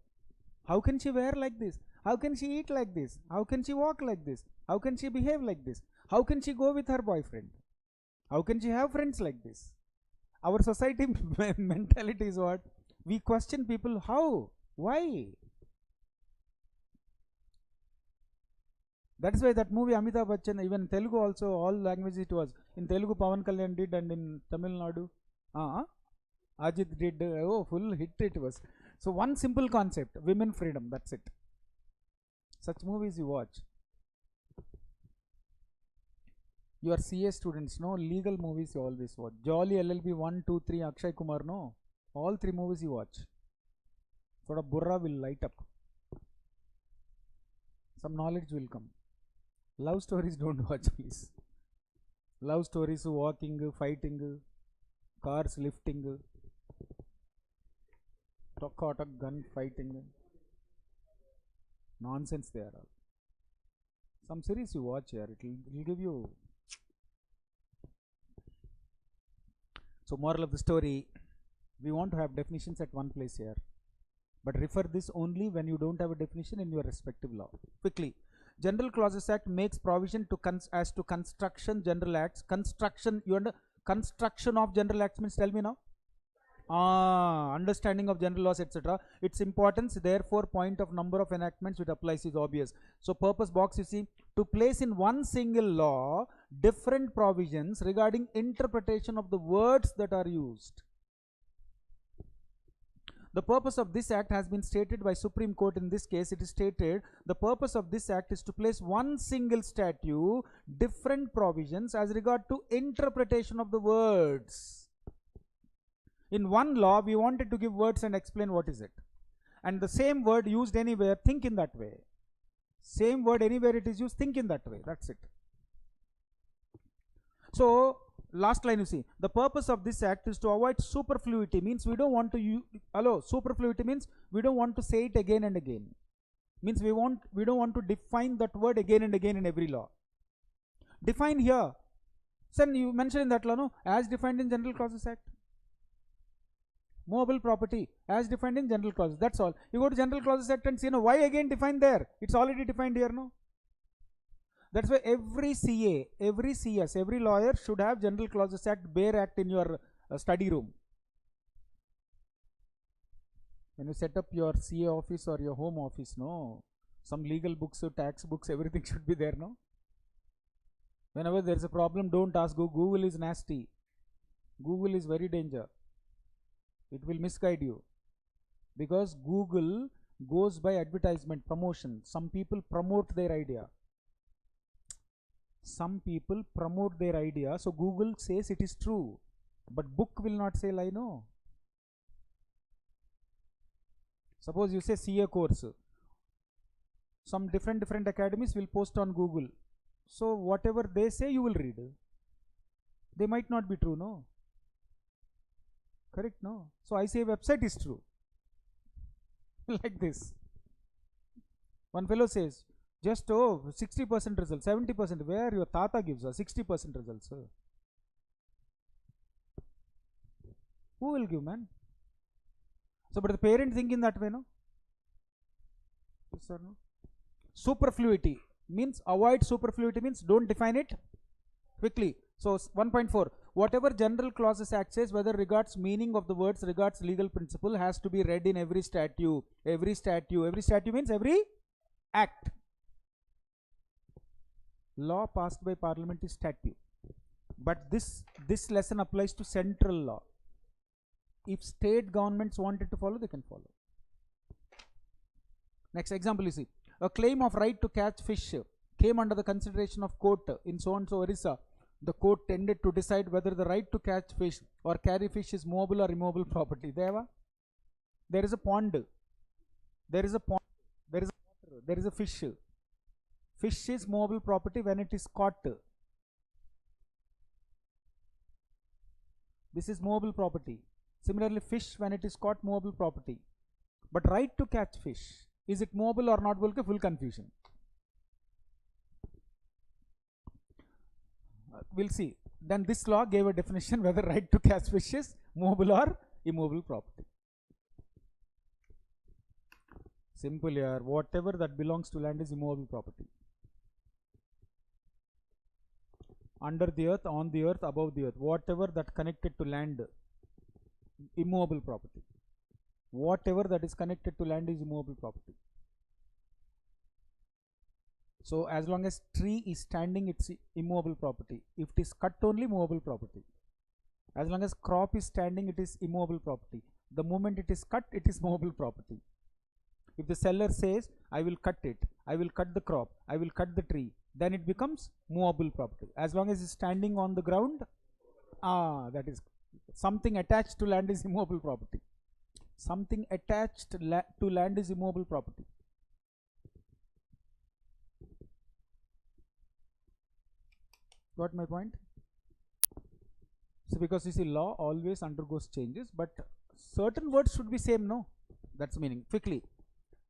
How can she wear like this? How can she eat like this? How can she walk like this? How can she behave like this? How can she go with her boyfriend? How can she have friends like this? Our society mentality is what? We question people, how? Why? That is why that movie Amitabh Bachchan, even Telugu also, all languages it was. In Telugu, Pawan Kalyan did, and in Tamil Nadu, Ajit did. Oh, full hit it was. So one simple concept, women freedom, that's it. Such movies you watch. You are CA students, no? Legal movies you always watch. Jolly LLB 1, 2, 3, Akshay Kumar, no? All 3 movies you watch. Sort of burra will light up. Some knowledge will come. Love stories don't watch, please. Love stories, walking, fighting, cars lifting, talk, gun fighting. Nonsense they are all. Some series you watch here, it will give you. So moral of the story, we want to have definitions at one place here. But refer this only when you don't have a definition in your respective law. Quickly. General Clauses Act makes provision to as to construction general acts. Construction, you under construction of general acts means, tell me now. Understanding of general laws, etc. Its importance, therefore, point of number of enactments which applies is obvious. So purpose box, you see, to place in one single law different provisions regarding interpretation of the words that are used. The purpose of this act has been stated by Supreme Court. In this case, it is stated the purpose of this act is to place one single statute different provisions as regard to interpretation of the words. In one law, we wanted to give words and explain what is it. And the same word used anywhere, think in that way. Same word, anywhere it is used, think in that way. That's it. So last line, you see, the purpose of this act is to avoid superfluity. Means we don't want to superfluity means we don't want to say it again and again. Means we don't want to define that word again and again in every law. Define here. Son, you mentioned in that law, no, as defined in General Clauses Act. Movable property as defined in General Clauses. That's all. You go to General Clauses Act and see, why again define there? It's already defined here, no? That's why every CA, every CS, every lawyer should have General Clauses Act, bare act in your study room. When you set up your CA office or your home office, no, some legal books, tax books, everything should be there, no? Whenever there is a problem, don't ask Google. Google is nasty. Google is very danger. It will misguide you. Because Google goes by advertisement, promotion. Some people promote their idea. Some people promote their idea. So Google says it is true. But book will not say lie, no. Suppose you say CA course. Some different academies will post on Google. So whatever they say, you will read. They might not be true, no? Correct, no? So I say website is true. Like this. One fellow says, just 60% results, 70%. Where your tata gives us 60% results. Who will give, man? So, but the parent think in that way, no? Yes or no? Superfluity means avoid superfluity means don't define it quickly. So 1.4, whatever General Clauses Act says, whether regards meaning of the words, regards legal principle, has to be read in every statute. Every statute means every act. Law passed by Parliament is statute. But this lesson applies to central law. If state governments wanted to follow, they can follow. Next example, you see. A claim of right to catch fish came under the consideration of court in so and so Orissa. The court tended to decide whether the right to catch fish or carry fish is movable or immovable property. There is a pond. There is a pond. There is a water. There is a fish. Fish is movable property when it is caught. This is movable property. Similarly, fish when it is caught, movable property. But right to catch fish, is it movable or not? Full confusion. We'll see. Then this law gave a definition whether right to catch fish is movable or immovable property. Simple here. Whatever that belongs to land is immovable property. Under the earth, on the earth, above the earth. Whatever that connected to land, immovable property. Whatever that is connected to land is immovable property. So as long as tree is standing, it's immovable property. If it is cut only, movable property. As long as crop is standing, it is immovable property. The moment it is cut, it is movable property. If the seller says, I will cut it, I will cut the crop, I will cut the tree, then it becomes movable property. As long as it's standing on the ground, that is something attached to land is immovable property. Something attached to land is immovable property. Got my point? So because you see, law always undergoes changes, but certain words should be same, no? That's meaning. Quickly.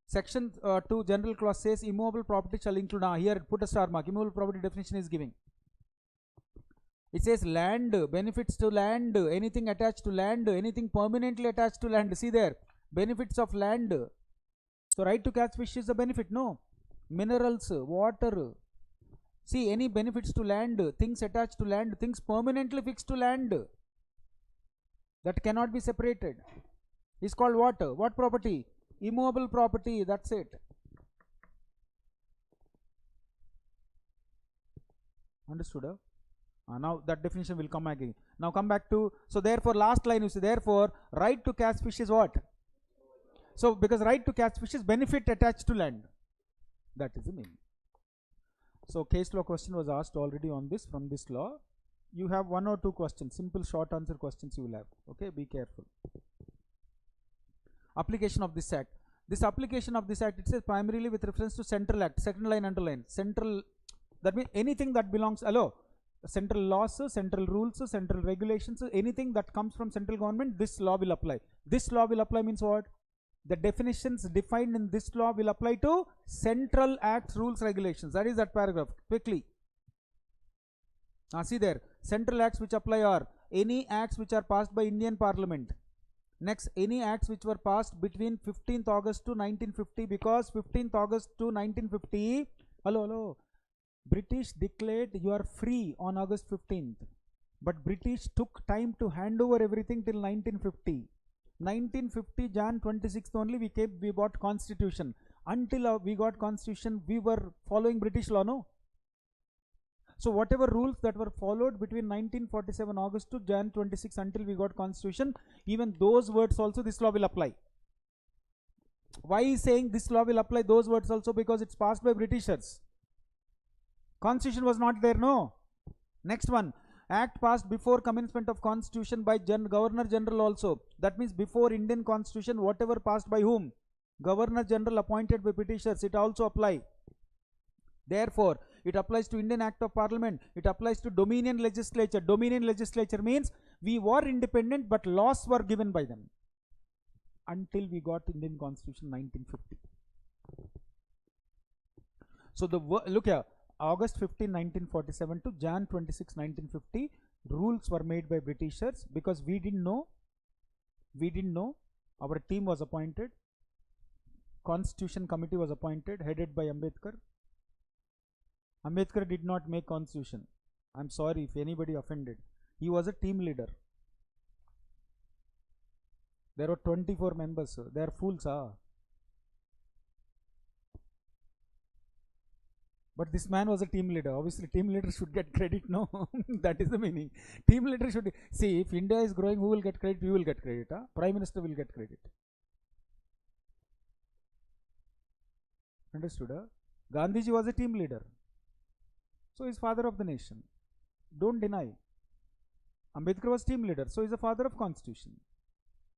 Section 2 General Clause says immovable property shall include, here put a star mark, immovable property definition is giving. It says land, benefits to land, anything attached to land, anything permanently attached to land. See there, benefits of land. So right to catch fish is a benefit, no? Minerals, water. See, any benefits to land, things attached to land, things permanently fixed to land that cannot be separated is called what? What property? Immovable property. That's it. Understood? Now that definition will come again. Now come back to, so therefore last line you see, therefore right to catch fish is what? So because right to catch fish is benefit attached to land. That is the meaning. So case law question was asked already on this, from this law. You have 1 or 2 questions, simple short answer questions you will have. Okay, be careful. Application of this act. This application of this act, it says primarily with reference to central act, second line underline, central, that means anything that belongs, hello, central laws, central rules, central regulations, anything that comes from central government, this law will apply. This law will apply means what? The definitions defined in this law will apply to central acts, rules, regulations. That is that paragraph. Quickly. See there. Central acts which apply are any acts which are passed by Indian Parliament. Next, any acts which were passed between 15th August to 1950, because 15th August to 1950, hello, British declared you are free on August 15th. But British took time to hand over everything till 1950. 1950 Jan 26th only we bought constitution. Until we got constitution, we were following British law, no? So whatever rules that were followed between 1947 August to Jan 26 until we got constitution, even those words also this law will apply. Why is saying this law will apply those words also? Because it's passed by Britishers. Constitution was not there, no? Next one. Act passed before commencement of constitution by Governor General also. That means before Indian constitution, whatever passed by whom? Governor General appointed by Britishers, it also apply. Therefore, it applies to Indian Act of Parliament. It applies to Dominion Legislature. Dominion Legislature means we were independent but laws were given by them until we got Indian Constitution 1950. So look here. August 15, 1947 to Jan 26, 1950, rules were made by Britishers because we didn't know. Our team was appointed. Constitution Committee was appointed, headed by Ambedkar. Ambedkar did not make constitution. I'm sorry if anybody offended. He was a team leader. There were 24 members. They are fools, But this man was a team leader. Obviously, team leader should get credit, no? That is the meaning. Team leader should... See, if India is growing, who will get credit? You will get credit. Prime Minister will get credit. Understood? Gandhiji was a team leader. So, he is father of the nation. Don't deny. Ambedkar was team leader. So, he is the father of constitution.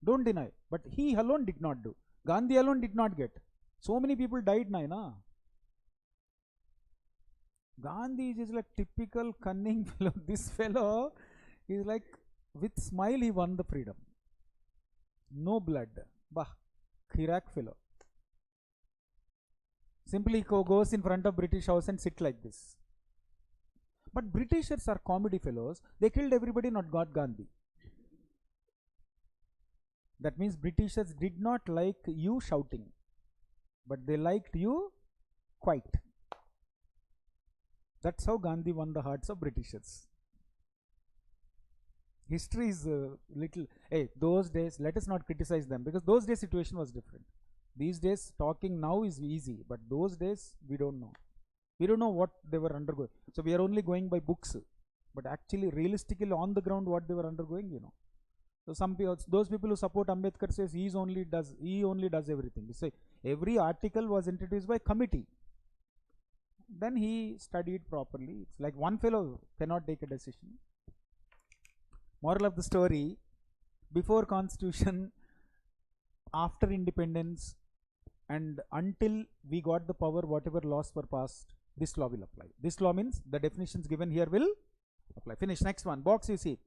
Don't deny. But he alone did not do. Gandhi alone did not get. So many people died, na? Gandhi is like typical cunning fellow. This fellow is like, with smile he won the freedom. No blood. Bah, Khirak fellow. Simply goes in front of British house and sit like this. But Britishers are comedy fellows. They killed everybody, not got Gandhi. That means Britishers did not like you shouting, but they liked you quiet. That's how Gandhi won the hearts of Britishers. History is little... Hey, those days, let us not criticize them, because those days situation was different. These days, talking now is easy, but those days, we don't know. We don't know what they were undergoing. So, we are only going by books. But actually, realistically, on the ground, what they were undergoing, you know. So, some people, those people who support Ambedkar says he only does everything. You say, every article was introduced by committee. Then he studied properly. It's like one fellow cannot take a decision. Moral of the story, before constitution, after independence, and until we got the power, whatever laws were passed, this law will apply. This law means the definitions given here will apply. Finish. Next one. Box you see.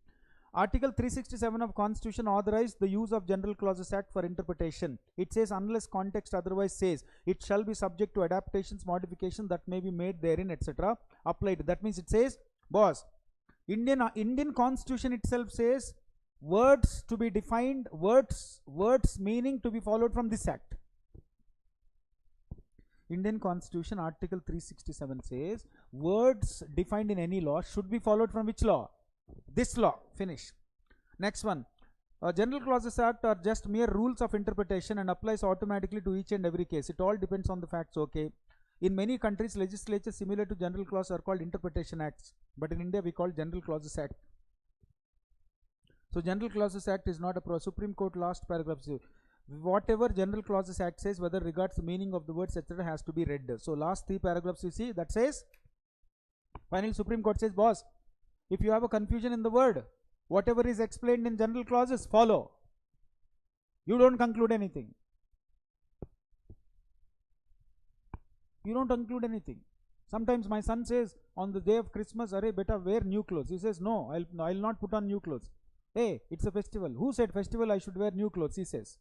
Article 367 of Constitution authorized the use of General Clauses Act for interpretation. It says unless context otherwise says, it shall be subject to adaptations, modifications that may be made therein, etc. applied. That means it says, boss, Indian Constitution itself says words to be defined, words meaning to be followed from this act. Indian Constitution Article 367 says words defined in any law should be followed from which law? This law. Finish. Next one. General Clauses Act are just mere rules of interpretation and applies automatically to each and every case. It all depends on the facts, okay. In many countries, legislatures similar to General Clause are called Interpretation Acts. But in India, we call General Clauses Act. So, General Clauses Act is not a Supreme Court last paragraph. Whatever General Clauses Act says, whether regards the meaning of the words, etc., has to be read. So, last 3 paragraphs you see, that says, finally Supreme Court says, boss, if you have a confusion in the word, whatever is explained in general clauses, follow. You don't conclude anything. You don't include anything. Sometimes my son says on the day of Christmas, "Arey beta, wear new clothes." He says, "No, I'll not put on new clothes." Hey, it's a festival. Who said festival I should wear new clothes? He says.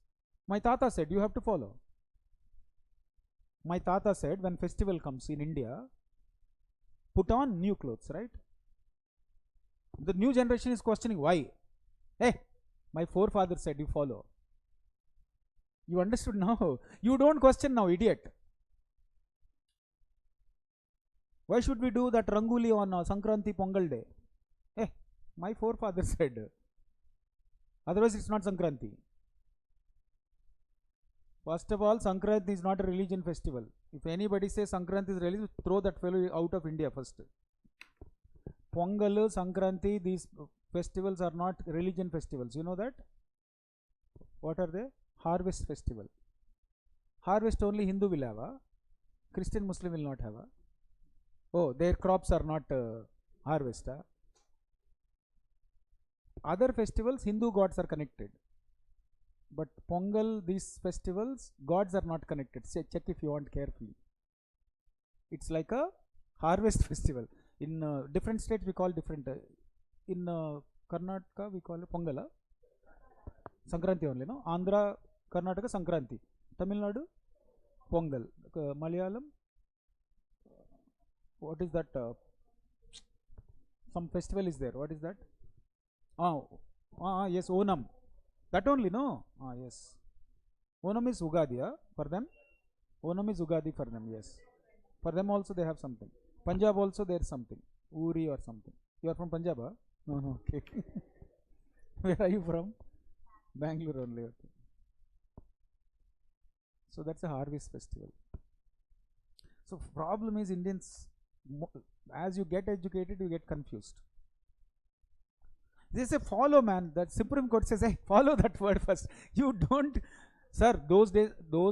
My tata said, you have to follow. My tata said, when festival comes in India, put on new clothes, right? The new generation is questioning why. Hey, my forefather said, you follow. You understood now? You don't question now, idiot. Why should we do that Rangoli on Sankranti Pongal day? Hey, my forefather said. Otherwise, it's not Sankranti. First of all, Sankranti is not a religion festival. If anybody says Sankranti is religion, throw that fellow out of India first. Pongal, Sankranti, these festivals are not religion festivals. You know that? What are they? Harvest festival. Harvest only Hindu will have. Christian Muslim will not have. Oh, their crops are not harvest. Other festivals, Hindu gods are connected. But Pongal, these festivals, gods are not connected. Check if you want carefully. It's like a harvest festival. In different states, we call different. In Karnataka, we call it Pongala. Sankranti only, no? Andhra, Karnataka, Sankranti. Tamil Nadu, Pongal. Malayalam, what is that? Some festival is there. What is that? Yes, Onam. That only, no? Yes. Onam is Ugadi for them. Onam is Ugadi for them, yes. For them also they have something. Punjab also there is something. Uri or something. You are from Punjab? Huh? No, okay. Where are you from? Bangalore only. Okay. So that's a harvest festival. So problem is Indians, as you get educated, you get confused. They say follow, man. That Supreme Court says, hey, follow that word first. You don't, sir. Those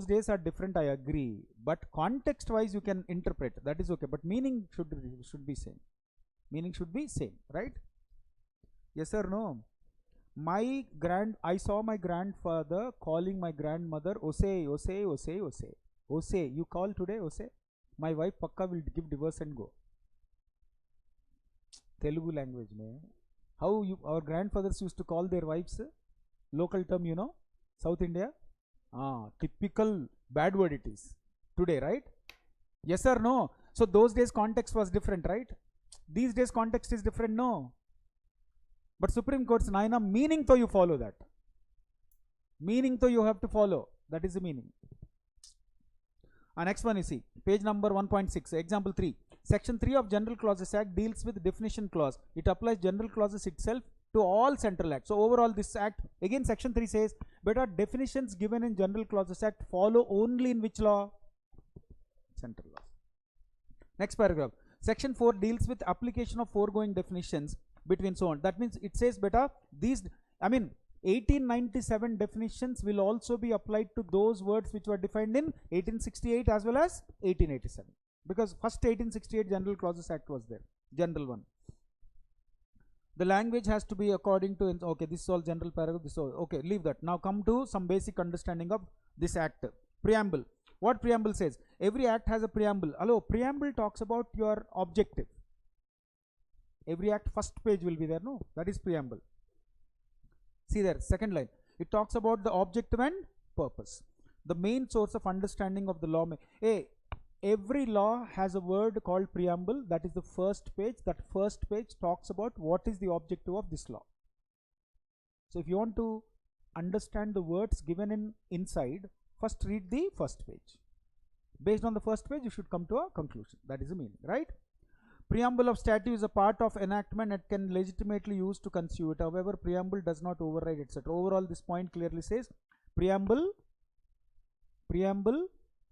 days are different. I agree, but context wise you can interpret. That is okay. But meaning should be same. Meaning should be same, right? Yes or no? I saw my grandfather calling my grandmother Ose, Ose, Ose, Ose. Ose, you call today, Ose? My wife Pakka will give divorce and go. Telugu language mein. How our grandfathers used to call their wives? Local term, you know? South India? Typical bad word it is. Today, right? Yes or no? So those days context was different, right? These days context is different, no? But Supreme Court's Naina, meaning to you follow that. Meaning to you have to follow. That is the meaning. Next one you see. Page number 1.6. Example 3. Section 3 of General Clauses Act deals with definition clause. It applies general clauses itself to all central acts. So overall this act, again section 3 says, better definitions given in General Clauses Act follow only in which law? Central law. Next paragraph. Section 4 deals with application of foregoing definitions between so on. That means it says better these, 1897 definitions will also be applied to those words which were defined in 1868 as well as 1887. Because first 1868 General Clauses Act was there, general one. The language has to be according to, okay, this is all general paragraph, this is all, okay, leave that. Now come to some basic understanding of this act. Preamble. What preamble says? Every act has a preamble. Hello, preamble talks about your objective. Every act first page will be there, no? That is preamble. See there, second line. It talks about the objective and purpose. The main source of understanding of the law. Every law has a word called preamble. That is the first page. That first page talks about what is the objective of this law. So if you want to understand the words given inside, first read the first page. Based on the first page, you should come to a conclusion. That is the meaning, right? Preamble of statute is a part of enactment and can legitimately used to consume it. However, preamble does not override, etc. Overall, this point clearly says preamble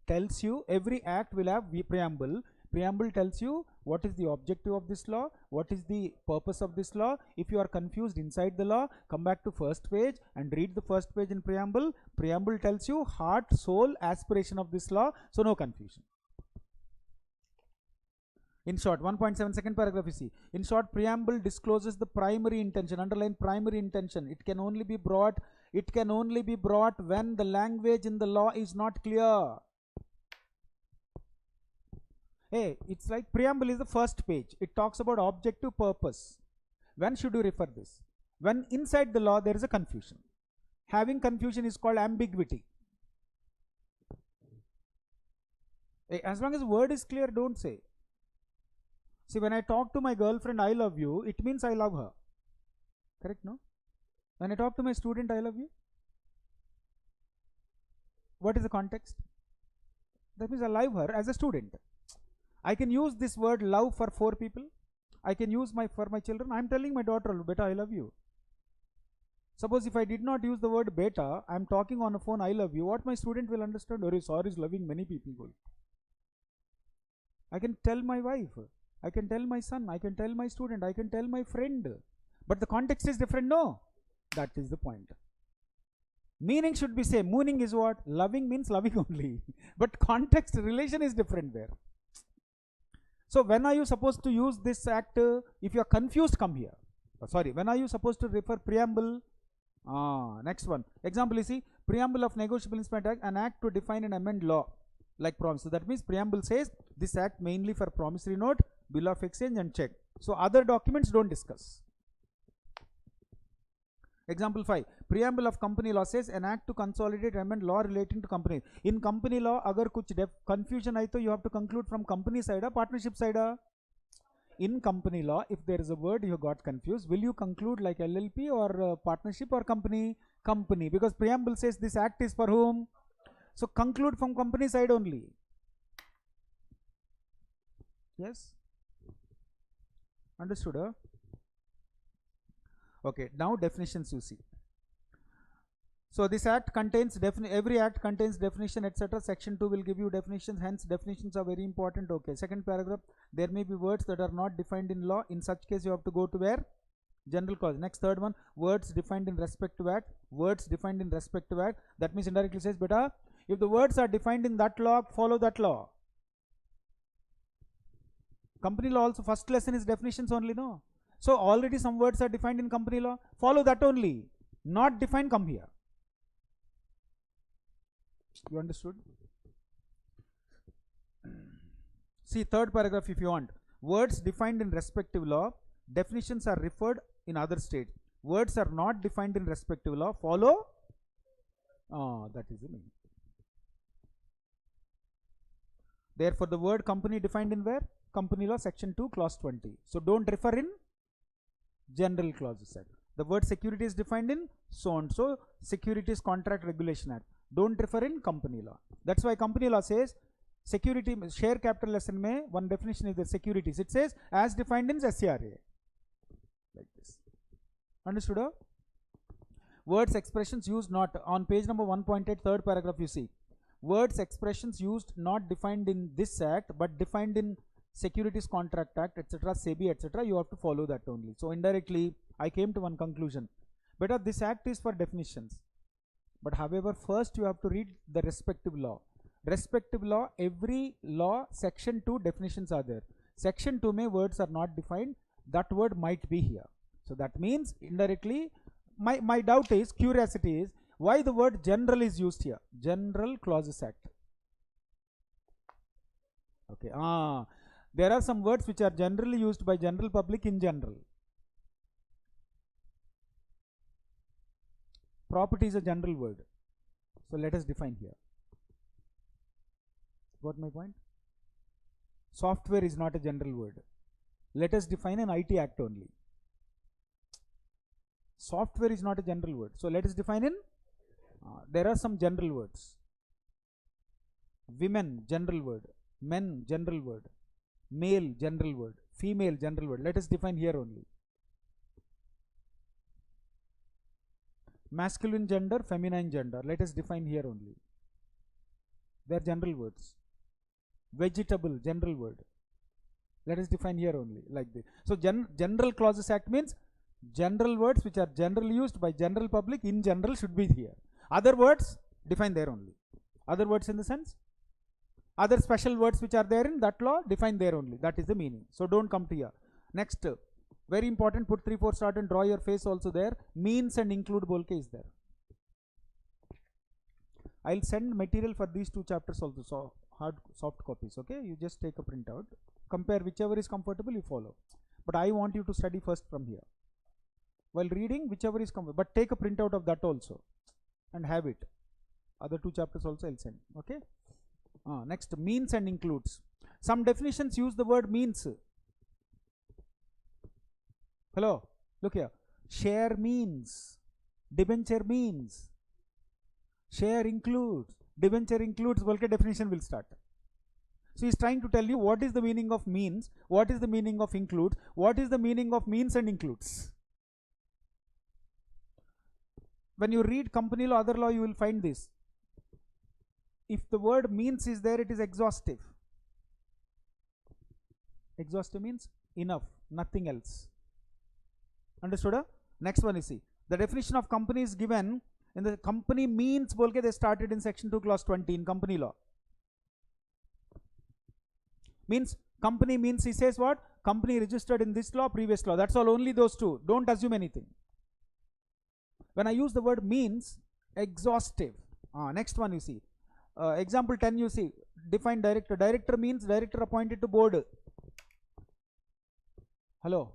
tells you every act will have preamble. Preamble tells you what is the objective of this law, what is the purpose of this law. If you are confused inside the law, come back to first page and read the first page in preamble. Preamble tells you heart, soul, aspiration of this law, so no confusion. In short, 1.7 second paragraph you see. In short, preamble discloses the primary intention. Underline primary intention. It can only be brought when the language in the law is not clear. Hey, it's like preamble is the first page. It talks about objective purpose. When should you refer this? When inside the law there is a confusion. Having confusion is called ambiguity. Hey, as long as the word is clear, don't say. See, when I talk to my girlfriend, I love you, it means I love her. Correct, no? When I talk to my student, I love you, what is the context? That means I love her as a student. I can use this word love for 4 people. I can use for my children. I am telling my daughter, beta, I love you. Suppose if I did not use the word beta, I am talking on a phone, I love you. What my student will understand? Or sorry is loving many people. I can tell my wife, I can tell my son, I can tell my student, I can tell my friend. But the context is different, no? That is the point. Meaning should be same. Meaning is what? Loving means loving only. But context, relation is different there. So when are you supposed to use this act? If you are confused, come here. Sorry, when are you supposed to refer preamble? Next one. Example you see, preamble of Negotiable Instrument Act, an act to define and amend law like promise. So that means preamble says this act mainly for promissory note, bill of exchange and check. So other documents don't discuss. Example 5. Preamble of company law says an act to consolidate and amend law relating to company. In company law, agar kuch confusion hai to you have to conclude from company side or partnership side. In company law, if there is a word you got confused, will you conclude like LLP or partnership or company? Company, because preamble says this act is for whom? So conclude from company side only. Yes? Understood? Huh? Okay, now definitions you see. So this act contains every act contains definition, etc. Section 2 will give you definitions, hence definitions are very important. Okay, second paragraph, there may be words that are not defined in law. In such case you have to go to where? General clause. Next, third one, words defined in respect to act. Words defined in respect to act. That means indirectly says, beta, if the words are defined in that law, follow that law. Company law also first lesson is definitions only, no? So already some words are defined in company law, follow that only. Not defined, come here. You understood? See third paragraph if you want. Words defined in respective law, definitions are referred in other state. Words are not defined in respective law, follow. That is the meaning. Therefore the word company defined in where? Company law section 2 clause 20. So don't refer in general clauses. The word security is defined in so and so Securities Contract Regulation Act. Don't refer in company law. That's why company law says security share capital lesson mein one definition is the securities. It says as defined in SCRA. Like this. Understood? Words expressions used not on page number 1.8 third paragraph you see. Words expressions used not defined in this act but defined in Securities Contract Act, etc., SEBI, etc., you have to follow that only. So indirectly I came to one conclusion. Better this act is for definitions. But however, first you have to read the respective law. Respective law, every law, section 2 definitions are there. Section 2 mein words are not defined. That word might be here. So that means indirectly, my doubt is, curiosity is, why the word general is used here? General Clauses Act. Okay. There are some words which are generally used by general public in general. Property is a general word. So let us define here. Got my point? Software is not a general word. Let us define an IT act only. Software is not a general word. So let us define in, there are some general words. Women, general word. Men, general word. Male, general word. Female, general word. Let us define here only. Masculine gender, feminine gender. Let us define here only. They are general words. Vegetable, general word. Let us define here only, like this. So General Clauses Act means general words which are generally used by general public in general should be here. Other words define there only. Other words in the sense, other special words which are there in that law define there only. That is the meaning. So don't come to here. Next, very important, put 3/4 start and draw your face also there. Means and include bolke is there. I'll send material for these two chapters also. So hard soft copies. Okay, you just take a printout, compare whichever is comfortable, you follow. But I want you to study first from here. While reading, whichever is comfortable, but take a printout of that also and have it. Other 2 chapters also I'll send. Okay. Next, means and includes. Some definitions use the word means. Hello, look here. Share means, debenture means, share includes, debenture includes, bulk definition will start. So he's trying to tell you what is the meaning of means, what is the meaning of includes, what is the meaning of means and includes. When you read company law, other law, you will find this. If the word means is there, it is exhaustive. Exhaustive means enough, nothing else. Understood? Next one is see. The definition of company is given in the company means bolke they started in section 2 clause 20 in company law. Means company means he says what? Company registered in this law, previous law. That's all, only those two. Don't assume anything. When I use the word means, exhaustive. Next one you see. Example 10 you see. Define director. Director means director appointed to board. Hello.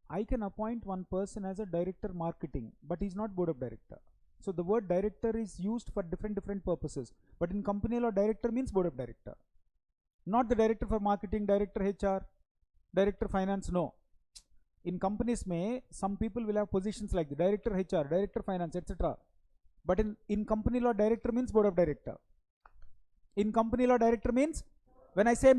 I can appoint one person as a director marketing, but he's not board of director. So the word director is used for different purposes. But in company law, director means board of director. Not the director for marketing, director HR, director finance, no. In companies some people will have positions like the director HR, director finance, etc. But in company law, director means board of director. In company law, director means, when I say